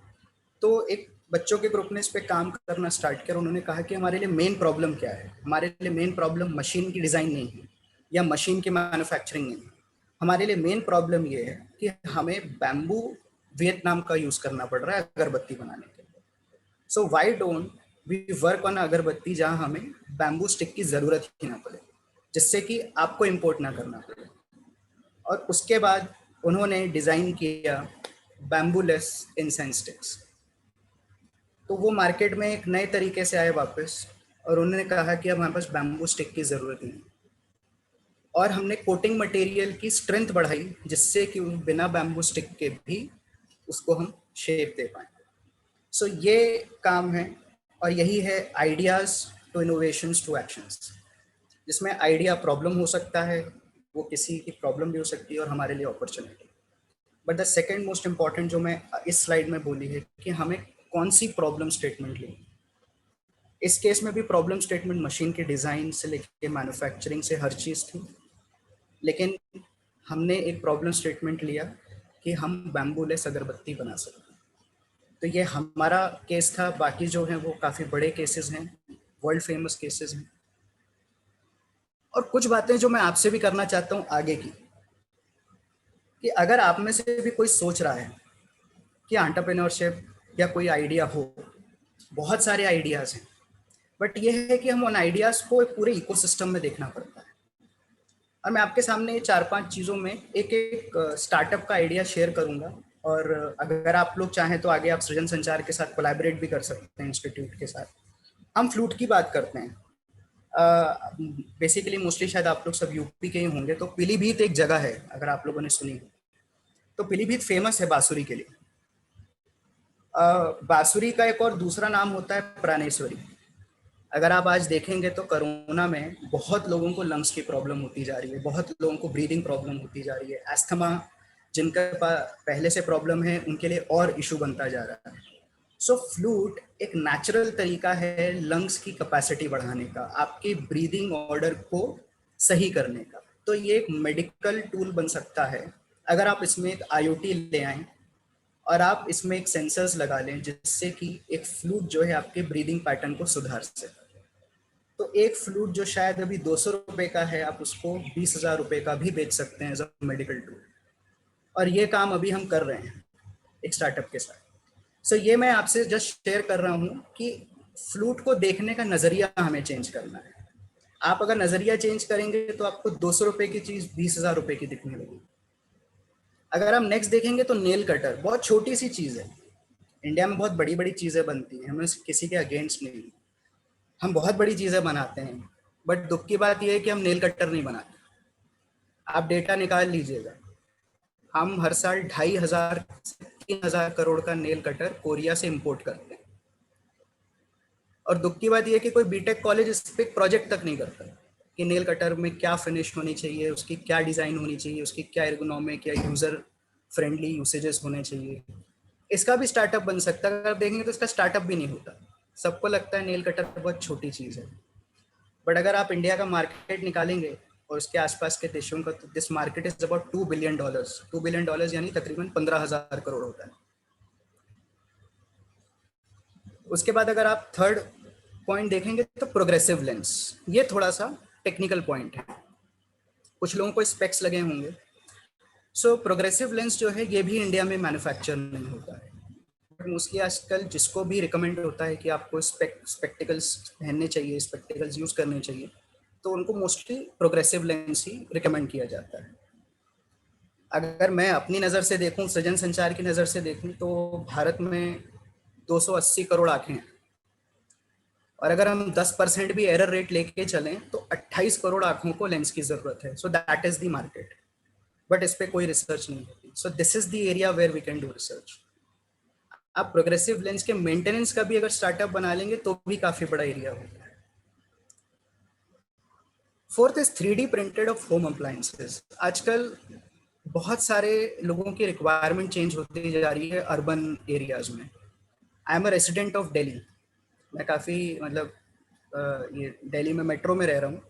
तो एक बच्चों के ग्रुप ने इस पे काम करना स्टार्ट किया। उन्होंने कहा कि हमारे लिए मेन प्रॉब्लम क्या है। हमारे लिए मेन प्रॉब्लम मशीन की डिज़ाइन नहीं है या मशीन की मैन्युफैक्चरिंग नहीं है। हमारे लिए मेन प्रॉब्लम ये है कि हमें बैम्बू वियतनाम का यूज़ करना पड़ रहा है अगरबत्ती बनाने के लिए। So why don't we work on अगरबत्ती जहाँ हमें बैम्बू स्टिक की ज़रूरत ही ना पड़े, जिससे कि आपको इम्पोर्ट ना करना पड़े। और उसके बाद उन्होंने डिज़ाइन किया बैम्बूलेस इंसेंस स्टिक्स। तो वो मार्केट में एक नए तरीके से आए वापस, और उन्होंने कहा कि अब हमारे पास बैम्बू स्टिक की ज़रूरत नहीं, और हमने कोटिंग मटेरियल की स्ट्रेंथ बढ़ाई जिससे कि बिना बैम्बू स्टिक के भी उसको हम शेप दे पाएँ। सो ये काम है, और यही है ideas to innovations to actions, जिसमें आइडिया प्रॉब्लम हो सकता है, वो किसी की प्रॉब्लम भी हो सकती है और हमारे लिए opportunity. But the second most important जो मैं इस स्लाइड में बोली है कि हमें कौन सी प्रॉब्लम स्टेटमेंट ली। इस केस में भी प्रॉब्लम स्टेटमेंट मशीन के डिज़ाइन से लेके मैन्युफैक्चरिंग से हर चीज़ थी, लेकिन हमने एक प्रॉब्लम स्टेटमेंट लिया कि हम बैम्बू लेस अगरबत्ती बना सकते हैं। तो ये हमारा केस था, बाकी जो हैं वो काफ़ी बड़े केसेस हैं, वर्ल्ड फेमस केसेस हैं। और कुछ बातें जो मैं आपसे भी करना चाहता हूँ आगे की, कि अगर आप में से भी कोई सोच रहा है कि एंटरप्रेन्योरशिप या कोई आइडिया हो, बहुत सारे आइडियाज़ हैं, बट ये है कि हम उन आइडियाज़ को एक पूरे इकोसिस्टम में देखना पड़ता है। और मैं आपके सामने 4-5 चीज़ों में एक एक स्टार्टअप का आइडिया शेयर करूंगा, और अगर आप लोग चाहें तो आगे आप सृजन संचार के साथ कोलैबोरेट भी कर सकते हैं, इंस्टीट्यूट के साथ। हम फ्लूट की बात करते हैं। बेसिकली मोस्टली शायद आप लोग सब यूपी के ही होंगे, तो पीलीभीत एक जगह है, अगर आप लोगों ने सुनी हो तो पीलीभीत फेमस है बांसुरी के लिए। बांसुरी का एक और दूसरा नाम होता है प्राणेश्वरी। अगर आप आज देखेंगे तो कोरोना में बहुत लोगों को लंग्स की प्रॉब्लम होती जा रही है, बहुत लोगों को ब्रीदिंग प्रॉब्लम होती जा रही है, एस्थमा जिनके पास पहले से प्रॉब्लम है उनके लिए और इशू बनता जा रहा है। सो फ्लूट एक नेचुरल तरीका है लंग्स की कैपेसिटी बढ़ाने का, आपकी ब्रीदिंग ऑर्डर को सही करने का। तो ये एक मेडिकल टूल बन सकता है अगर आप इसमें एक IoT ले आएं और आप इसमें एक सेंसर्स लगा लें, जिससे कि एक फ्लूट जो है आपके ब्रीदिंग पैटर्न को सुधार सके। तो एक फ्लूट जो शायद अभी 200 रुपए का है, आप उसको 20,000 रुपए का भी बेच सकते हैं एज अ मेडिकल टूल। और ये काम अभी हम कर रहे हैं एक स्टार्टअप के साथ। सो ये मैं आपसे जस्ट शेयर कर रहा हूँ कि फ्लूट को देखने का नज़रिया हमें चेंज करना है। आप अगर नज़रिया चेंज करेंगे तो आपको 200 रुपए की चीज़ 20,000 रुपए की दिखने लगेगी। अगर हम नेक्स्ट देखेंगे तो नेल कटर बहुत छोटी सी चीज़ है। इंडिया में बहुत बड़ी बड़ी चीज़ें बनती हैं, हमें किसी के अगेंस्ट नहीं, हम बहुत बड़ी चीज़ें बनाते हैं, बट दुख की बात यह है कि हम नेल कटर नहीं बनाते। आप डेटा निकाल लीजिएगा, हम हर साल 2,500 से 3,000 करोड़ का नेल कटर कोरिया से इंपोर्ट करते हैं। और दुख की बात यह है कि कोई बीटेक कॉलेज इस पर प्रोजेक्ट तक नहीं करता कि नेल कटर में क्या फिनिश होनी चाहिए, उसकी क्या डिज़ाइन होनी चाहिए, उसकी क्या एर्गोनॉमिक या यूज़र फ्रेंडली यूसेजेस होने चाहिए। इसका भी स्टार्टअप बन सकता है। अगर देखेंगे तो इसका स्टार्टअप भी नहीं होता। सबको लगता है नेल कटर बहुत छोटी चीज़ है, बट अगर आप इंडिया का मार्केट निकालेंगे और उसके आसपास के देशों का, तो this market is about $2 billion. $2 billion यानी तकरीबन 15,000 करोड़ होता है। उसके बाद अगर आप थर्ड पॉइंट देखेंगे तो प्रोग्रेसिव लेंस, ये थोड़ा सा टेक्निकल पॉइंट है, कुछ लोगों को स्पेक्स लगे होंगे। सो प्रोग्रेसिव लेंस जो है ये भी इंडिया में मैन्युफैक्चर नहीं होता है, बट मोस्टली आजकल जिसको भी रिकमेंड होता है कि आपको स्पेक्टिकल्स पहनने चाहिए, स्पेक्टिकल्स यूज़ करने चाहिए, तो उनको मोस्टली प्रोग्रेसिव लेंस ही रिकमेंड किया जाता है। अगर मैं अपनी नज़र से देखूं, सृजन संचार की नज़र से देखूं, तो भारत में 280 करोड़ आँखें हैं, और अगर हम 10% भी एरर रेट लेके चलें तो 28 करोड़ आँखों को लेंस की ज़रूरत है। So that is the market, but इस पर कोई रिसर्च नहीं होती। So this is the area where we can do research. आप प्रोग्रेसिव लेंस के मेंटेनेंस का भी अगर स्टार्टअप बना लेंगे तो भी काफ़ी बड़ा एरिया होता है। Fourth is 3D printed of home appliances. आजकल बहुत सारे लोगों की रिक्वायरमेंट चेंज होती जा रही है अर्बन एरियाज में। I am a resident of Delhi, मैं काफ़ी मतलब ये दिल्ली में मेट्रो में रह रहा हूँ,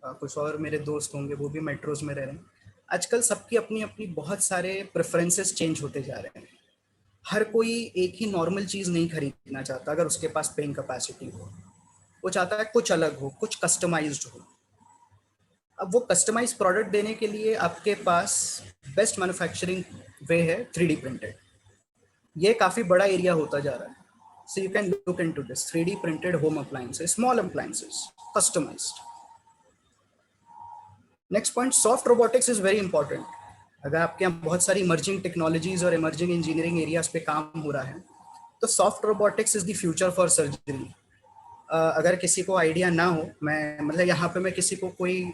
कुछ और मेरे दोस्त होंगे वो भी मेट्रोज में रह रहे हैं। आजकल सबकी अपनी अपनी बहुत सारे प्रेफरेंसेस चेंज होते जा रहे हैं। हर कोई एक ही नॉर्मल चीज़ नहीं खरीदना चाहता अगर उसके पास पेइंग कैपेसिटी हो, वो चाहता है कुछ अलग हो, कुछ कस्टमाइज्ड हो। अब वो कस्टमाइज प्रोडक्ट देने के लिए आपके पास बेस्ट मैन्युफैक्चरिंग वे है 3D प्रिंटेड। ये काफ़ी बड़ा एरिया होता जा रहा है। So you can look into this 3D printed home appliances, small appliances, customized. Next point, soft robotics is very important. अगर आपके यहाँ बहुत सारी इमर्जिंग टेक्नोलॉजीज और इमर्जिंग इंजीनियरिंग एरियाज पे काम हो रहा है, तो soft robotics is the future for surgery. अगर किसी को आइडिया ना हो, मैं मतलब यहाँ पे मैं किसी को कोई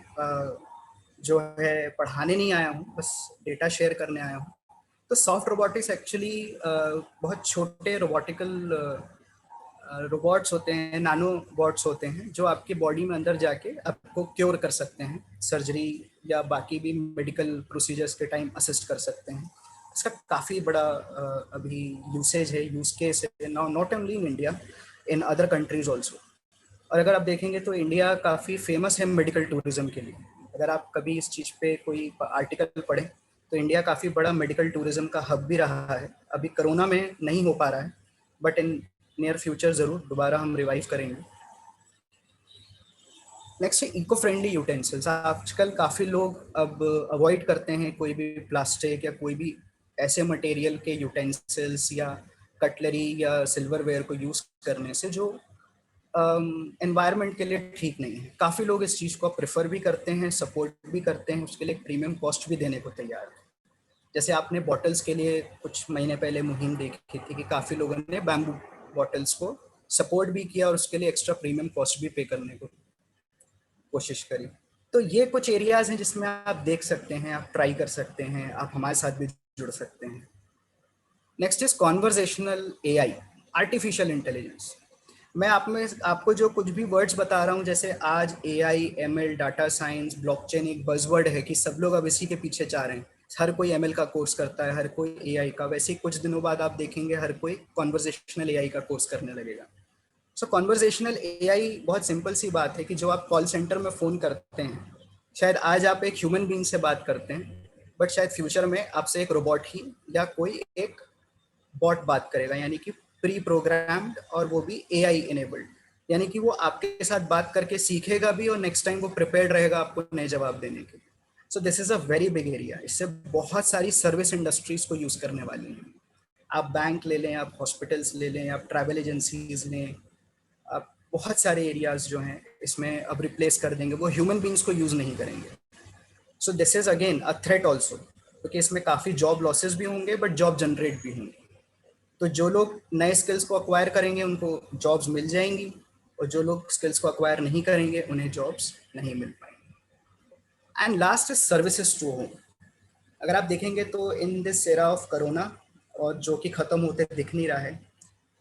जो है पढ़ाने नहीं आया हूँ, बस डेटा शेयर करने आया हूँ। तो सॉफ्ट रोबोटिक्स एक्चुअली बहुत छोटे रोबोट्स होते हैं, नानो बॉट्स होते हैं, जो आपकी बॉडी में अंदर जाके आपको क्योर कर सकते हैं, सर्जरी या बाकी भी मेडिकल प्रोसीजर्स के टाइम असिस्ट कर सकते हैं। इसका काफ़ी बड़ा अभी यूसेज है, यूज केस है, not only in India, in other countries also. और अगर आप देखेंगे तो इंडिया काफ़ी फेमस है मेडिकल टूरिज्म के लिए। अगर आप कभी इस चीज़ पे कोई आर्टिकल पढ़ें तो इंडिया काफ़ी बड़ा मेडिकल टूरिज्म का हब भी रहा है। अभी कोरोना में नहीं हो पा रहा है, बट इन नियर फ्यूचर ज़रूर दोबारा हम रिवाइव करेंगे। नेक्स्ट है इको फ्रेंडली यूटेंसिल्स। आजकल काफ़ी लोग अब अवॉइड करते हैं कोई भी प्लास्टिक या कोई भी ऐसे मटेरियल के यूटेंसिल्स या कटलरी या सिल्वरवेयर को यूज़ करने से जो एनवायरनमेंट के लिए ठीक नहीं है। काफ़ी लोग इस चीज़ को प्रेफर भी करते हैं, सपोर्ट भी करते हैं, उसके लिए प्रीमियम कॉस्ट भी देने को तैयार है। जैसे आपने बॉटल्स के लिए कुछ महीने पहले मुहिम देखी थी कि काफ़ी लोगों ने बैम्बू बॉटल्स को सपोर्ट भी किया और उसके लिए एक्स्ट्रा प्रीमियम कॉस्ट भी पे करने को कोशिश करी। तो ये कुछ एरियाज हैं जिसमें आप देख सकते हैं, आप ट्राई कर सकते हैं, आप हमारे साथ भी जुड़ सकते हैं। Next is conversational AI, artificial intelligence. मैं आपको जो कुछ भी वर्ड्स बता रहा हूँ, जैसे आज AI, ML, data science, blockchain एक बज़वर्ड है कि सब लोग अब इसी के पीछे चाह रहे हैं। हर कोई एमएल का कोर्स करता है, हर कोई एआई का। वैसे ही कुछ दिनों बाद आप देखेंगे हर कोई कॉन्वर्जेशनल एआई का कोर्स करने लगेगा। सो कॉन्वर्जेशनल एआई बहुत सिंपल सी बात है कि जो आप कॉल सेंटर में फ़ोन करते हैं, शायद आज आप एक ह्यूमन बीइंग से बात करते हैं, बट शायद फ्यूचर में आपसे एक रोबोट ही या कोई एक बॉट बात करेगा, यानी कि प्री प्रोग्राम्ड, और वो भी एआई इनेबल्ड, यानी कि वो आपके साथ बात करके सीखेगा भी और नेक्स्ट टाइम वो प्रिपेयर्ड रहेगा आपको नए जवाब देने के लिए। सो this is a very big area. इससे बहुत सारी सर्विस इंडस्ट्रीज को यूज़ करने वाली हैं। आप बैंक ले लें, आप हॉस्पिटल्स ले लें, आप ट्रैवल एजेंसीज लें, आप बहुत सारे एरियाज जो हैं इसमें अब रिप्लेस कर देंगे, वो ह्यूमन बींग्स को यूज़ नहीं करेंगे। सो this is again a threat also, क्योंकि इसमें काफ़ी जॉब लॉसेस भी होंगे बट जॉब जनरेट भी होंगे। तो जो लोग नए स्किल्स को अक्वायर करेंगे उनको जॉब्स मिल जाएंगी, और जो लोग स्किल्स को अक्वायर नहीं करेंगे उन्हें जॉब्स नहीं मिल पाएंगी। And last is services to home. अगर आप देखेंगे तो in this era of corona, और जो कि ख़त्म होते दिख नहीं रहा है,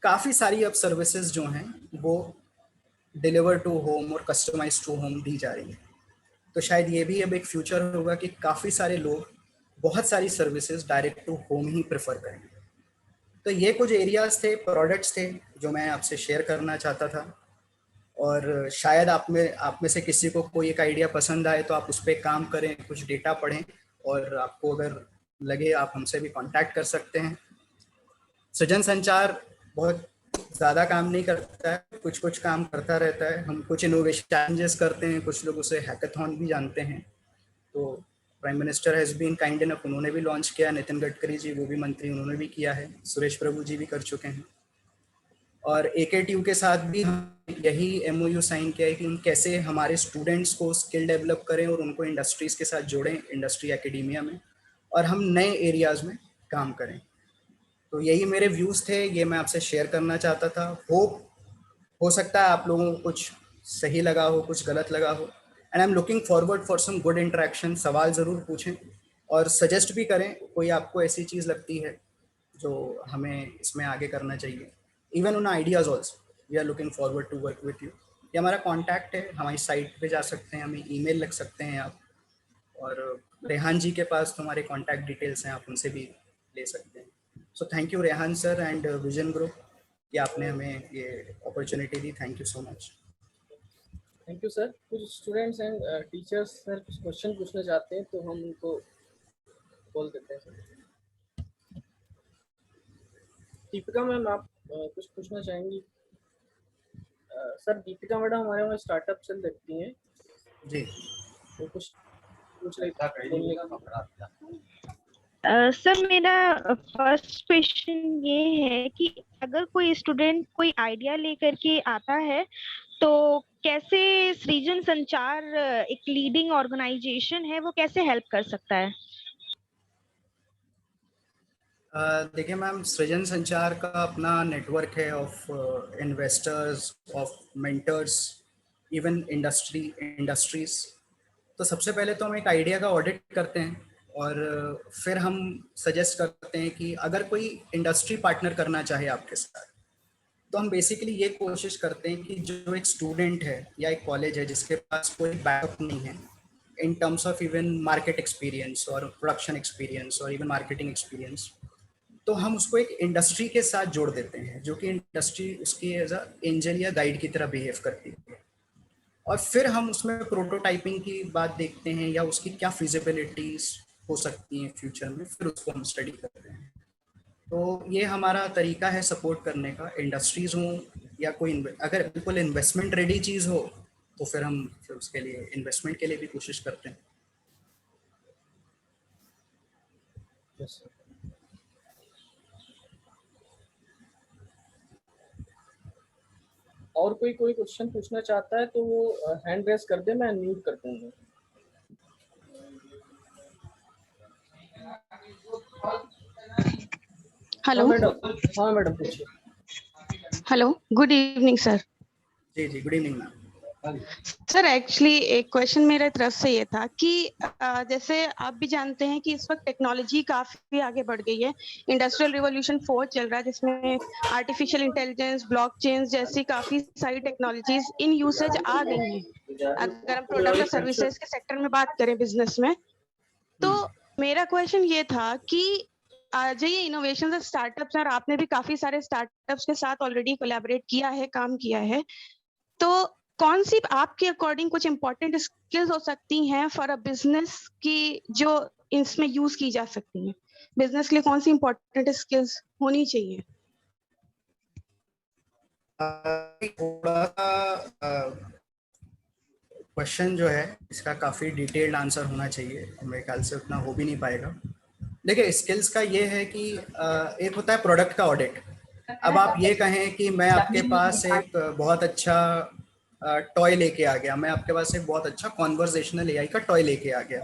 काफ़ी सारी अब सर्विसेज जो हैं वो डिलीवर टू होम और कस्टमाइज टू होम दी जा रही हैं। तो शायद ये भी अब एक फ्यूचर होगा कि काफ़ी सारे लोग बहुत सारी सर्विसेज डायरेक्ट टू होम ही प्रेफर करेंगे। तो ये कुछ एरियाज थे, प्रोडक्ट्स थे जो मैं आपसे शेयर करना चाहता था। और शायद आप में से किसी को कोई एक आइडिया पसंद आए तो आप उस पर काम करें, कुछ डेटा पढ़ें, और आपको अगर लगे आप हमसे भी कांटेक्ट कर सकते हैं। सृजन संचार बहुत ज़्यादा काम नहीं करता है, कुछ कुछ काम करता रहता है। हम कुछ इनोवेशन चैलेंजेस करते हैं, कुछ लोग उसे हैकाथॉन भी जानते हैं। तो prime minister has been kind enough, उन्होंने भी लॉन्च किया। नितिन गडकरी जी, वो भी मंत्री, उन्होंने भी किया है। सुरेश प्रभु जी भी कर चुके हैं। और AKTU के साथ भी यही MOU साइन किया है कि हम कैसे हमारे स्टूडेंट्स को स्किल डेवलप करें और उनको इंडस्ट्रीज़ के साथ जोड़ें, इंडस्ट्री एकेडेमिया में, और हम नए एरियाज़ में काम करें। तो यही मेरे व्यूज़ थे, ये मैं आपसे शेयर करना चाहता था। होप हो सकता है आप लोगों को कुछ सही लगा हो, कुछ गलत लगा हो। And I am looking forward for some good interaction. सवाल ज़रूर पूछें और सजेस्ट भी करें, कोई आपको ऐसी चीज़ लगती है जो हमें इसमें आगे करना चाहिए। इवन उन ideas also we are looking forward to work with you. ये हमारा कॉन्टैक्ट है, हमारी साइट पे जा सकते हैं, हमें ईमेल लिख सकते हैं आप, और रेहान जी के पास तुम्हारे कॉन्टैक्ट डिटेल्स हैं, आप उनसे भी ले सकते हैं। So thank you Rehan sir and vision group कि आपने हमें ये opportunity the. Thank you so much. Thank you sir. कुछ स्टूडेंट्स एंड टीचर्स सर कुछ क्वेश्चन पूछना चाहते हैं तो हम उनको बोल देते हैं सर। दीपिका मैम, आप कुछ पूछना चाहेंगी? सर दीपिका मैडम हमारे वहाँ स्टार्टअप से देखती हैं जी, तो कुछ पूछ रही थी। सर मेरा फर्स्ट क्वेश्चन ये है कि अगर कोई स्टूडेंट कोई आइडिया लेकर के आता है तो कैसे सृजन संचार एक लीडिंग ऑर्गेनाइजेशन है, वो कैसे हेल्प कर सकता है? देखिए मैम, सृजन संचार का अपना नेटवर्क है of investors, of mentors, even industries. तो सबसे पहले तो हम एक आइडिया का ऑडिट करते हैं और फिर हम सजेस्ट करते हैं कि अगर कोई इंडस्ट्री पार्टनर करना चाहे आपके साथ, तो हम बेसिकली ये कोशिश करते हैं कि जो एक स्टूडेंट है या एक कॉलेज है जिसके पास कोई बैकअप नहीं है, in terms of even market experience or production experience or even marketing experience, तो हम उसको एक इंडस्ट्री के साथ जोड़ देते हैं, जो कि इंडस्ट्री उसकी एज अ एंजल या गाइड की तरह बिहेव करती है, और फिर हम उसमें प्रोटोटाइपिंग की बात देखते हैं या उसकी क्या फिजिबिलिटीज हो सकती हैं फ्यूचर में, फिर उसको हम स्टडी करते हैं। तो ये हमारा तरीका है सपोर्ट करने का, इंडस्ट्रीज हो या कोई अगर बिल्कुल इन्वेस्टमेंट रेडी चीज़ हो तो फिर उसके लिए इन्वेस्टमेंट के लिए भी कोशिश करते हैं। Yes, sir. और कोई क्वेश्चन पूछना चाहता है तो वो हैंड रेस कर दे, मैं अनम्यूट कर दूंगा। हेलो हाँ मैडम पूछिए। Hello, good evening sir. जी good evening ma'am. Sir actually एक क्वेश्चन मेरे तरफ से ये था कि जैसे आप भी जानते हैं कि इस वक्त टेक्नोलॉजी काफी आगे बढ़ गई है, इंडस्ट्रियल रिवॉल्यूशन 4 चल रहा है, जिसमें आर्टिफिशियल इंटेलिजेंस, ब्लॉकचेन जैसी काफी सारी टेक्नोलॉजीज इन यूसेज आ गई हैं। अगर हम प्रोडक्ट और सर्विसेज के सेक्टर में बात करें बिजनेस में, तो मेरा क्वेश्चन ये था कि जो ये इनोवेशन और स्टार्टअप्स हैं, और आपने भी काफी सारे स्टार्टअप्स के साथ ऑलरेडी कोलैबोरेट किया है, काम किया है, तो कौन सी आपके अकॉर्डिंग कुछ इंपॉर्टेंट स्किल्स हो सकती हैं फॉर अ बिजनेस की जो इसमें यूज की जा सकती हैं? बिजनेस के लिए कौन सी इंपॉर्टेंट स्किल्स होनी चाहिए? थोड़ा क्वेश्चन जो है इसका काफ़ी डिटेल्ड आंसर होना चाहिए, मेरे ख्याल से उतना हो भी नहीं पाएगा। देखिए स्किल्स का ये है कि एक होता है प्रोडक्ट का ऑडिट। अब आप ये कहें कि मैं आपके पास एक बहुत अच्छा टॉय लेके आ गया, मैं आपके पास एक बहुत अच्छा कॉन्वर्जेशनल एआई का टॉय लेके आ गया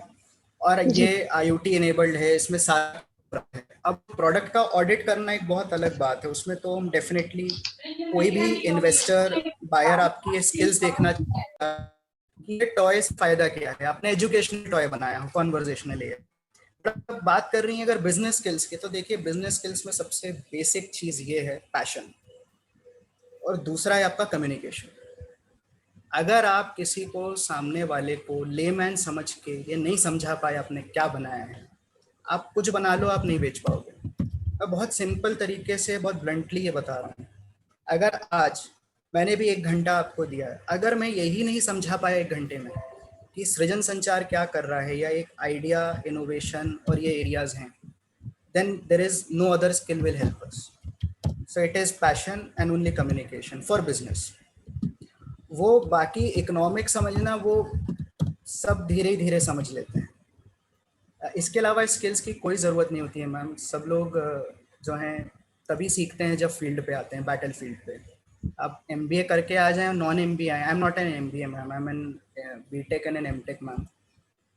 और ये IoT इनेबल्ड है, इसमें सारा है। अब प्रोडक्ट का ऑडिट करना एक बहुत अलग बात है, उसमें तो हम डेफिनेटली कोई भी इन्वेस्टर बायर आपकी ये स्किल्स देखना चाहता है कि ये टॉय से फायदा क्या है, आपने एजुकेशनल टॉय बनाया हो कॉन्वर्जेशनल एआई। बात कर रही है अगर बिजनेस स्किल्स की, तो देखिए बिजनेस स्किल्स में सबसे बेसिक चीज ये है पैशन, और दूसरा है आपका कम्युनिकेशन। अगर आप किसी को सामने वाले को लेमैन समझ के ये नहीं समझा पाए आपने क्या बनाया है, आप कुछ बना लो आप नहीं बेच पाओगे। मैं बहुत सिंपल तरीके से बहुत ब्लंटली ये बता रहा हूँ, अगर आज मैंने भी 1 घंटा आपको दिया है, अगर मैं यही नहीं समझा पाया 1 घंटे में कि सृजन संचार क्या कर रहा है या एक आइडिया, इनोवेशन और ये एरियाज हैं, then there is no other skill will help us. So it is passion and only communication for business. वो बाकी इकोनॉमिक समझना वो सब धीरे धीरे समझ लेते हैं। इसके अलावा स्किल्स की कोई ज़रूरत नहीं होती है मैम। सब लोग जो हैं तभी सीखते हैं जब फील्ड पे आते हैं, बैटल फील्ड पे। आप MBA करके आ जाएं, नॉन MBA आए, I am not an MBA ma'am, I am an BTech and an MTech ma'am,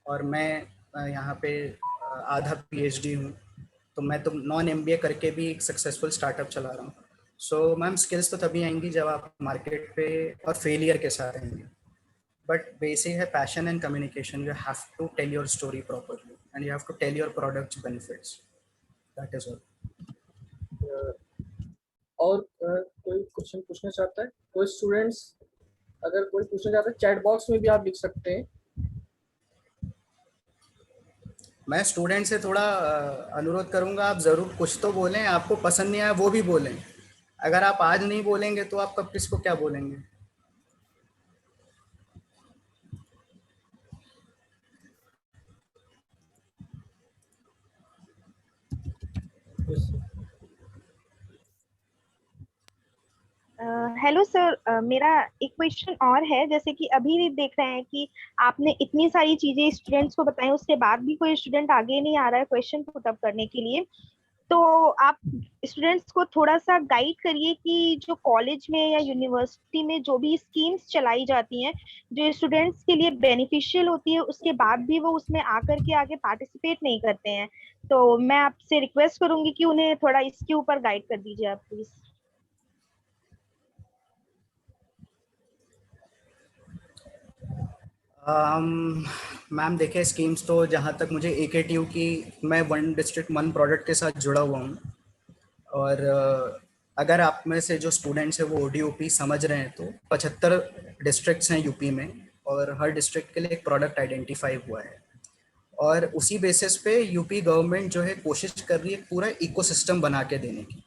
और मैं यहाँ पे आधा PhD हूँ, तो मैं तो नॉन MBA करके भी एक सक्सेसफुल स्टार्टअप चला रहा हूँ। सो मैम स्किल्स तो तभी आएंगी जब आप मार्केट पे और फेलियर के साथ आएंगे, बट बेसिक है passion and communication. You have to tell your story properly and you have to tell your products benefits, that is all. और कोई क्वेश्चन पूछना चाहता है? कोई स्टूडेंट्स अगर कोई पूछना चाहता है, चैट बॉक्स में भी आप लिख सकते हैं। मैं स्टूडेंट से थोड़ा अनुरोध करूंगा, आप ज़रूर कुछ तो बोलें, आपको पसंद नहीं आया वो भी बोलें। अगर आप आज नहीं बोलेंगे तो आप कब किसको क्या बोलेंगे? हेलो सर, मेरा एक क्वेश्चन और है। जैसे कि अभी भी देख रहे हैं कि आपने इतनी सारी चीजें स्टूडेंट्स को बताई, उसके बाद भी कोई स्टूडेंट आगे नहीं आ रहा है क्वेश्चन पुट अप करने के लिए, तो आप स्टूडेंट्स को थोड़ा सा गाइड करिए कि जो कॉलेज में या यूनिवर्सिटी में जो भी स्कीम्स चलाई जाती हैं जो स्टूडेंट्स के लिए बेनिफिशियल होती है, उसके बाद भी वो उसमें आकर के आगे पार्टिसिपेट नहीं करते हैं। तो मैं आपसे रिक्वेस्ट करूंगी कि उन्हें थोड़ा इसके ऊपर गाइड कर दीजिए आप प्लीज। मैम देखिए स्कीम्स तो जहाँ तक मुझे AKTU की, मैं 1 डिस्ट्रिक्ट 1 प्रोडक्ट के साथ जुड़ा हुआ हूँ, और अगर आप में से जो स्टूडेंट्स हैं वो ODOP समझ रहे हैं तो 75 डिस्ट्रिक्ट्स हैं यूपी में, और हर डिस्ट्रिक्ट के लिए एक प्रोडक्ट आइडेंटिफाई हुआ है, और उसी बेसिस पे यूपी गवर्नमेंट जो है कोशिश कर रही है पूरा इकोसिस्टम बना के देने की।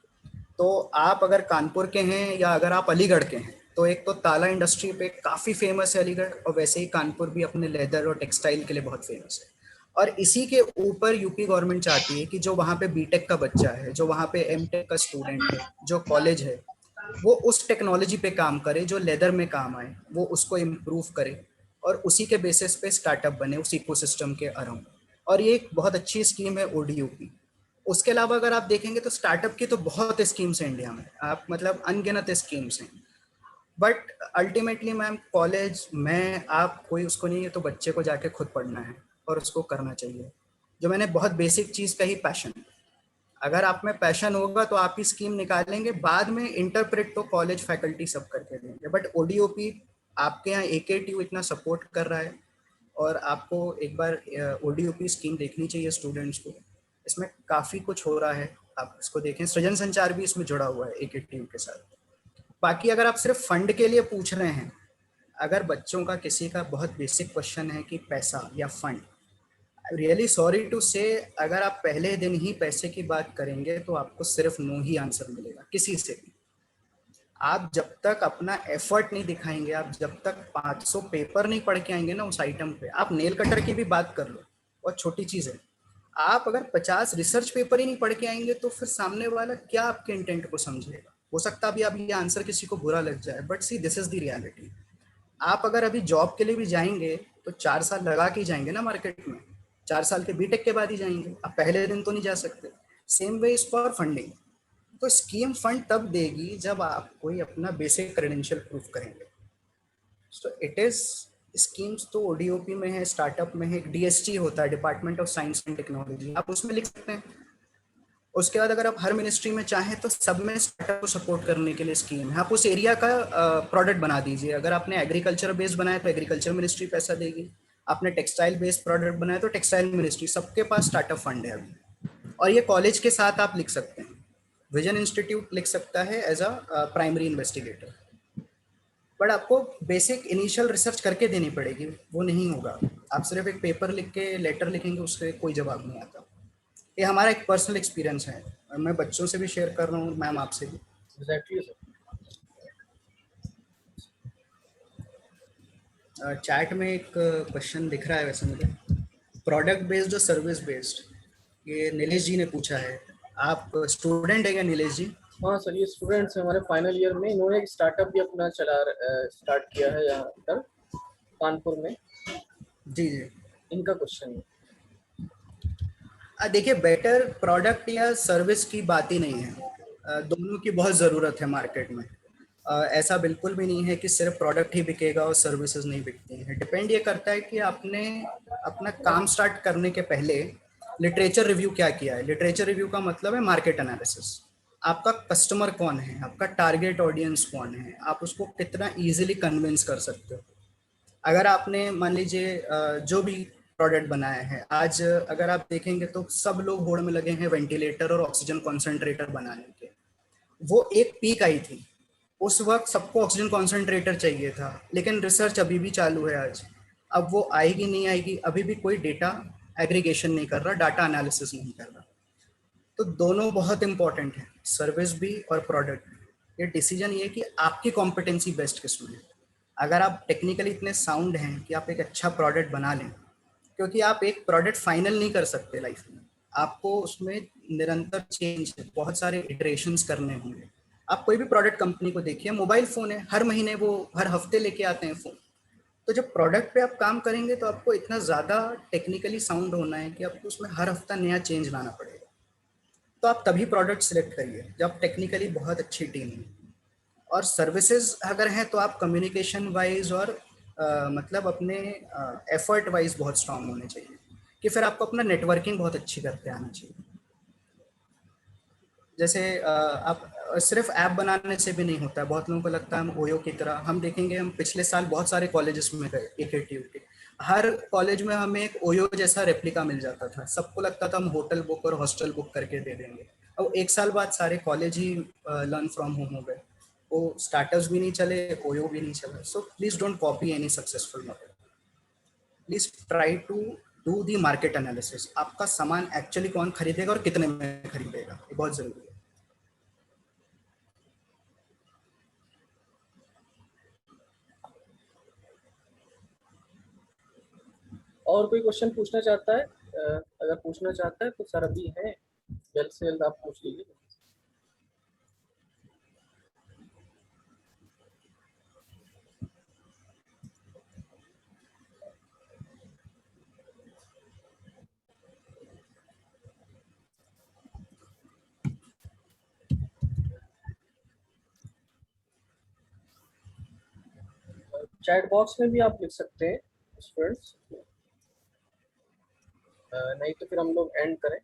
तो आप अगर कानपुर के हैं या अगर आप अलीगढ़ के हैं, तो एक तो ताला इंडस्ट्री पे काफ़ी फेमस है अलीगढ़, और वैसे ही कानपुर भी अपने लेदर और टेक्सटाइल के लिए बहुत फेमस है। और इसी के ऊपर यूपी गवर्नमेंट चाहती है कि जो वहाँ पे बीटेक का बच्चा है, जो वहाँ पे एमटेक का स्टूडेंट है, जो कॉलेज है, वो उस टेक्नोलॉजी पे काम करे जो लेदर में काम आए, वो उसको इम्प्रूव करे और उसी के बेसिस पे स्टार्टअप बने उस इकोसिस्टम के अराउंड। और ये एक बहुत अच्छी स्कीम है ओडीयूपी। उसके अलावा अगर आप देखेंगे तो स्टार्टअप की तो बहुत स्कीम्स हैं इंडिया में, आप मतलब अनगिनत स्कीम्स हैं, बट अल्टीमेटली मैम कॉलेज में आप कोई उसको नहीं है तो बच्चे को जाके खुद पढ़ना है और उसको करना चाहिए। जो मैंने बहुत बेसिक चीज़ कही, पैशन, अगर आप में पैशन होगा तो आप ही स्कीम निकालेंगे, बाद में इंटरप्रेट तो कॉलेज फैकल्टी सब करके देंगे। बट ओडीओपी आपके यहाँ AKTU इतना सपोर्ट कर रहा है, और आपको एक बार ओडीओपी स्कीम देखनी चाहिए स्टूडेंट्स को, इसमें काफ़ी कुछ हो रहा है, आप इसको देखें। सृजन संचार भी इसमें जुड़ा हुआ है AKTU के साथ। बाकी अगर आप सिर्फ फंड के लिए पूछ रहे हैं, अगर बच्चों का किसी का बहुत बेसिक क्वेश्चन है कि पैसा या फंड, रियली सॉरी टू से, अगर आप पहले दिन ही पैसे की बात करेंगे तो आपको सिर्फ नो ही आंसर मिलेगा किसी से भी। आप जब तक अपना एफर्ट नहीं दिखाएंगे, आप जब तक 500 पेपर नहीं पढ़ के आएंगे ना उस आइटम पे, आप नेल कटर की भी बात कर लो, बहुत छोटी चीज़ है, आप अगर 50 रिसर्च पेपर ही नहीं पढ़ के आएंगे तो फिर सामने वाला क्या आपके इंटेंट को समझेगा। हो सकता है अभी ये आंसर किसी को बुरा लग जाए, but see this is the reality. आप अगर अभी जॉब के लिए भी जाएंगे तो 4 साल लगा के जाएंगे ना मार्केट में, 4 साल के बीटेक के बाद ही जाएंगे, आप पहले दिन तो नहीं जा सकते। Same way is for funding. तो स्कीम फंड तब देगी जब आप कोई अपना बेसिक क्रेडेंशियल प्रूफ करेंगे। सो इट इज स्कीम्स तो ओडीओपी में है, स्टार्टअप में है, एक DST होता है, department of science and technology, आप उसमें लिख सकते हैं। उसके बाद अगर आप हर मिनिस्ट्री में चाहें तो सब में स्टार्टअप को सपोर्ट करने के लिए स्कीम है। आप उस एरिया का प्रोडक्ट बना दीजिए। अगर आपने एग्रीकल्चर बेस्ड बनाया तो एग्रीकल्चर मिनिस्ट्री पैसा देगी, आपने टेक्सटाइल बेस्ड प्रोडक्ट बनाया तो टेक्सटाइल मिनिस्ट्री, सबके पास स्टार्टअप फंड है अभी। और ये कॉलेज के साथ आप लिख सकते हैं, विजन इंस्टीट्यूट लिख सकता है as a primary investigator, but आपको बेसिक इनिशियल रिसर्च करके देनी पड़ेगी, वो नहीं होगा। आप सिर्फ एक पेपर लिख के लेटर लिखेंगे उससे कोई जवाब नहीं आता। ये हमारा एक पर्सनल एक्सपीरियंस है, मैं बच्चों से भी शेयर कर रहा हूँ, मैम आपसे भी। Exactly sir. चैट में एक क्वेश्चन दिख रहा है वैसे मुझे, प्रोडक्ट बेस्ड और सर्विस बेस्ड, ये नीलेश जी ने पूछा है। आप स्टूडेंट है क्या नीलेश जी? हाँ सर, ये स्टूडेंट्स हैं हमारे फाइनल ईयर में, इन्होंने एक स्टार्टअप भी अपना स्टार्ट किया है यहाँ पर कानपुर में। जी जी, इनका क्वेश्चन है। देखिए बेटर प्रोडक्ट या सर्विस की बात ही नहीं है, दोनों की बहुत ज़रूरत है मार्केट में। ऐसा बिल्कुल भी नहीं है कि सिर्फ प्रोडक्ट ही बिकेगा और सर्विसेज नहीं बिकती हैं। डिपेंड ये करता है कि आपने अपना काम स्टार्ट करने के पहले लिटरेचर रिव्यू क्या किया है। लिटरेचर रिव्यू का मतलब है मार्केट एनालिसिस। आपका कस्टमर कौन है, आपका टारगेट ऑडियंस कौन है, आप उसको कितना ईजिली कन्विंस कर सकते हो। अगर आपने मान लीजिए जो भी प्रोडक्ट बनाया है, आज अगर आप देखेंगे तो सब लोग होड़ में लगे हैं वेंटिलेटर और ऑक्सीजन कॉन्सेंट्रेटर बनाने के। वो एक पीक आई थी, उस वक्त सबको ऑक्सीजन कॉन्सेंट्रेटर चाहिए था, लेकिन रिसर्च अभी भी चालू है आज। अब वो आएगी नहीं आएगी, अभी भी कोई डेटा एग्रीगेशन नहीं कर रहा, डाटा एनालिसिस नहीं कर रहा। तो दोनों बहुत इंपॉर्टेंट है, सर्विस भी और प्रोडक्ट। ये डिसीजन ये कि आपकी कॉम्पिटेंसी बेस्ट किस में है। अगर आप टेक्निकली इतने साउंड हैं कि आप एक अच्छा प्रोडक्ट बना लें, क्योंकि आप एक प्रोडक्ट फाइनल नहीं कर सकते लाइफ में, आपको उसमें निरंतर चेंज, बहुत सारे इटरेशंस करने होंगे। आप कोई भी प्रोडक्ट कंपनी को देखिए, मोबाइल फ़ोन है, हर महीने वो हर हफ्ते लेके आते हैं फ़ोन। तो जब प्रोडक्ट पे आप काम करेंगे तो आपको इतना ज़्यादा टेक्निकली साउंड होना है कि आपको उसमें हर हफ्ता नया चेंज लाना पड़ेगा। तो आप तभी प्रोडक्ट सिलेक्ट करिए जब टेक्निकली बहुत अच्छी टीम है। और सर्विसेज अगर हैं तो आप कम्युनिकेशन वाइज और मतलब अपने एफर्ट वाइज बहुत स्ट्रांग होने चाहिए, कि फिर आपको अपना नेटवर्किंग बहुत अच्छी करते आना चाहिए। जैसे आप सिर्फ ऐप बनाने से भी नहीं होता है। बहुत लोगों को लगता है हम ओयो की तरह, हम देखेंगे हम पिछले साल बहुत सारे कॉलेजेस में गए AKTU के, हर कॉलेज में हमें एक ओयो जैसा रेप्लिका मिल जाता था। सबको लगता था हम होटल बुक और हॉस्टल बुक करके दे देंगे। अब 1 साल बाद सारे college he learn from home हो गए, वो स्टार्टअप्स भी नहीं चले, ओयो भी नहीं चला। So please don't copy any successful model. Please try to do the market analysis. आपका सामान एक्चुअली कौन खरीदेगा और कितने में खरीदेगा, ये बहुत जरूरी है। और कोई क्वेश्चन पूछना चाहता है? अगर पूछना चाहता है तो सर अभी है, जल्द से जल्द आप पूछ लीजिए। चैट बॉक्स में भी आप लिख सकते हैं स्टूडेंट्स, नहीं तो फिर हम लोग एंड करें।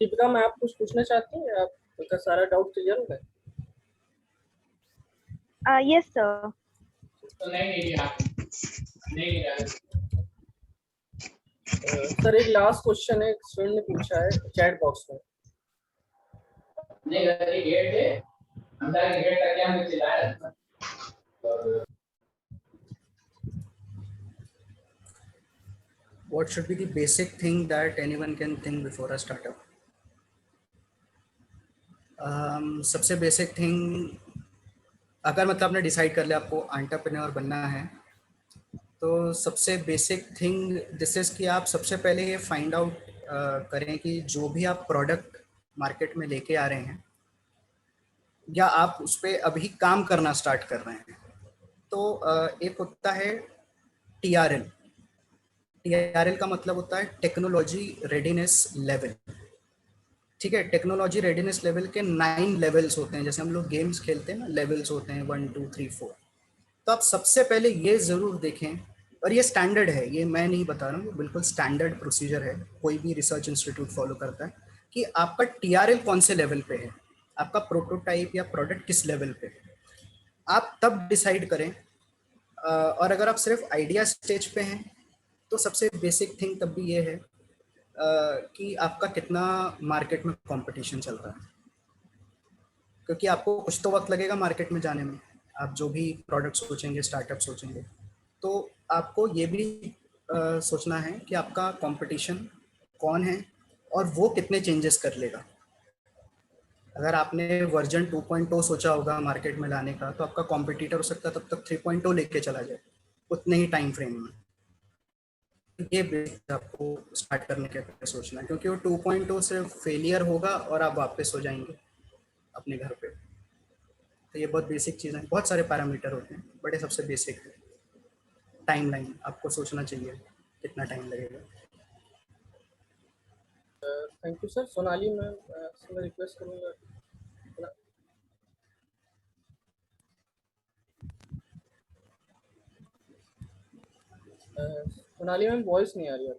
दीपिका मैं आप कुछ पूछना चाहती हैं? आपका सारा डाउट क्लियर हो गया? Yes, sir. सर एक लास्ट क्वेश्चन है, एक स्टूडेंट ने पूछा है चैट बॉक्स में। What should be the basic thing that anyone can think before a startup? सबसे बेसिक थिंग, अगर मतलब आपने डिसाइड कर लिया आपको एंटरप्रेन्योर बनना है, तो सबसे बेसिक थिंग दिस इज कि आप सबसे पहले ये फाइंड आउट करें कि जो भी आप प्रोडक्ट मार्केट में लेके आ रहे हैं या आप उस पर अभी काम करना स्टार्ट कर रहे हैं, तो एक होता है TRL। TRL का मतलब होता है टेक्नोलॉजी रेडीनेस लेवल। ठीक है, टेक्नोलॉजी रेडीनेस लेवल के 9 लेवल्स होते हैं। जैसे हम लोग गेम्स खेलते हैं ना, लेवल्स होते हैं 1 2 3 4। तो आप सबसे पहले ये ज़रूर देखें, और ये स्टैंडर्ड है, ये मैं नहीं बता रहा हूँ, बिल्कुल स्टैंडर्ड प्रोसीजर है, कोई भी रिसर्च इंस्टीट्यूट फॉलो करता है, कि आपका TRL कौन से लेवल पे है, आपका प्रोटोटाइप या प्रोडक्ट किस लेवल पे है। आप तब डिसाइड करें। और अगर आप सिर्फ आइडिया स्टेज पे हैं तो सबसे बेसिक थिंग तब भी ये है कि आपका कितना मार्केट में कंपटीशन चल रहा है, क्योंकि आपको कुछ तो वक्त लगेगा मार्केट में जाने में। आप जो भी प्रोडक्ट सोचेंगे, स्टार्टअप सोचेंगे, तो आपको ये भी सोचना है कि आपका कंपटीशन कौन है और वो कितने चेंजेस कर लेगा। अगर आपने वर्जन 2.0 सोचा होगा मार्केट में लाने का, तो आपका कॉम्पिटिटर हो सकता है तब तक 3.0 लेके चला जाए उतने ही टाइम फ्रेम में। ये बेसिक आपको स्टार्ट करने के पहले सोचना है, क्योंकि वो 2.0 से फेलियर होगा और आप वापस हो जाएंगे अपने घर पे। तो ये बहुत बेसिक चीज़ है, बहुत सारे पैरामीटर होते हैं, बड़े सबसे बेसिक है। टाइमलाइन आपको सोचना चाहिए कितना टाइम लगेगा। Thank you sir. Sonali ma'am से मैं रिक्वेस्ट करूँगा, सोनाली मैम वॉइस नहीं आ रही है।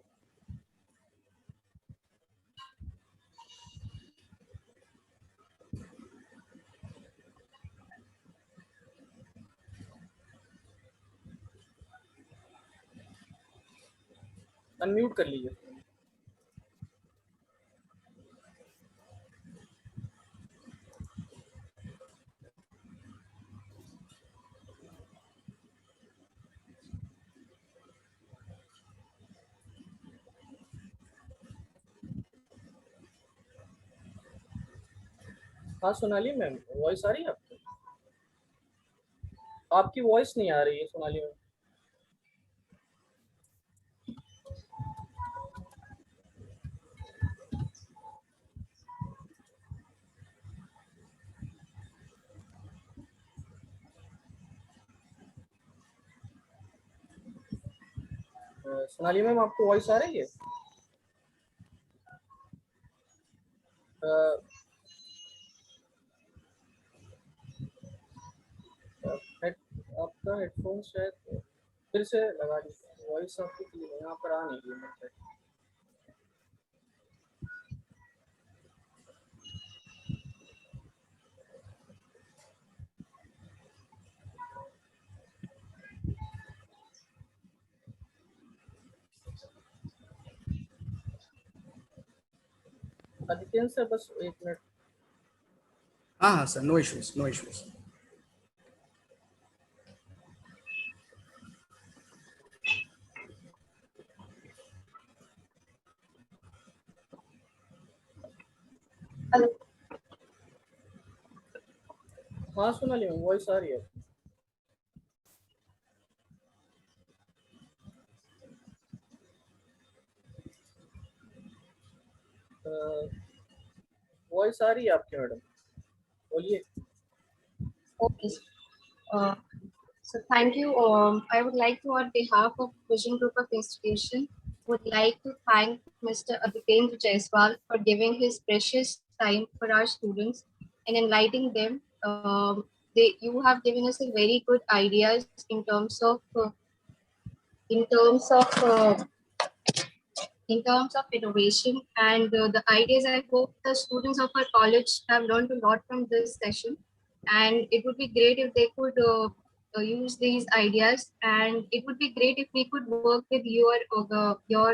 अनम्यूट कर लीजिए। हाँ सोनाली मैम वॉइस आ रही है आपकी? आपकी वॉइस नहीं आ रही है सोनाली मैम। सोनाली मैम आपको वॉइस आ रही है? आपका हेडफोन शायद फिर से लगा दीजिए, वॉइस आपकी क्लियर यहाँ पर आ नहीं रही है। आदित्य सर बस एक मिनट। हाँ हाँ sir, no issues no issues. हाँ सोनाली मैम, वॉइस आ रही है। वॉइस आ रही है आपकी मैडम, बोलिए। Okay. So thank you. I would like to, on behalf of Vision Group of Institution, would like to thank Mr. Aditendra Jaiswal for giving his precious time for our students and enlightening them. You have given us a very good ideas in terms of in terms of uh, in terms of innovation and the ideas. I hope the students of our college have learned a lot from this session, and it would be great if they could use these ideas, and it would be great if we could work with your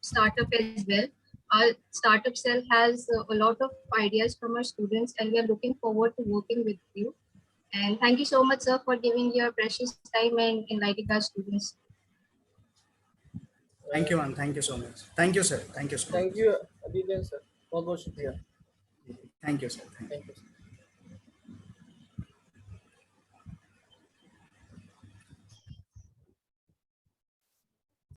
startup as well. Our startup cell has a lot of ideas from our students, and we are looking forward to working with you. And thank you so much, sir, for giving your precious time and enlightening our students. Thank you ma'am, thank you so much, thank you sir, thank you so much, thank you Aditi sir, बहुत बहुत शुक्रिया। Thank you sir, thank you. Thank you sir.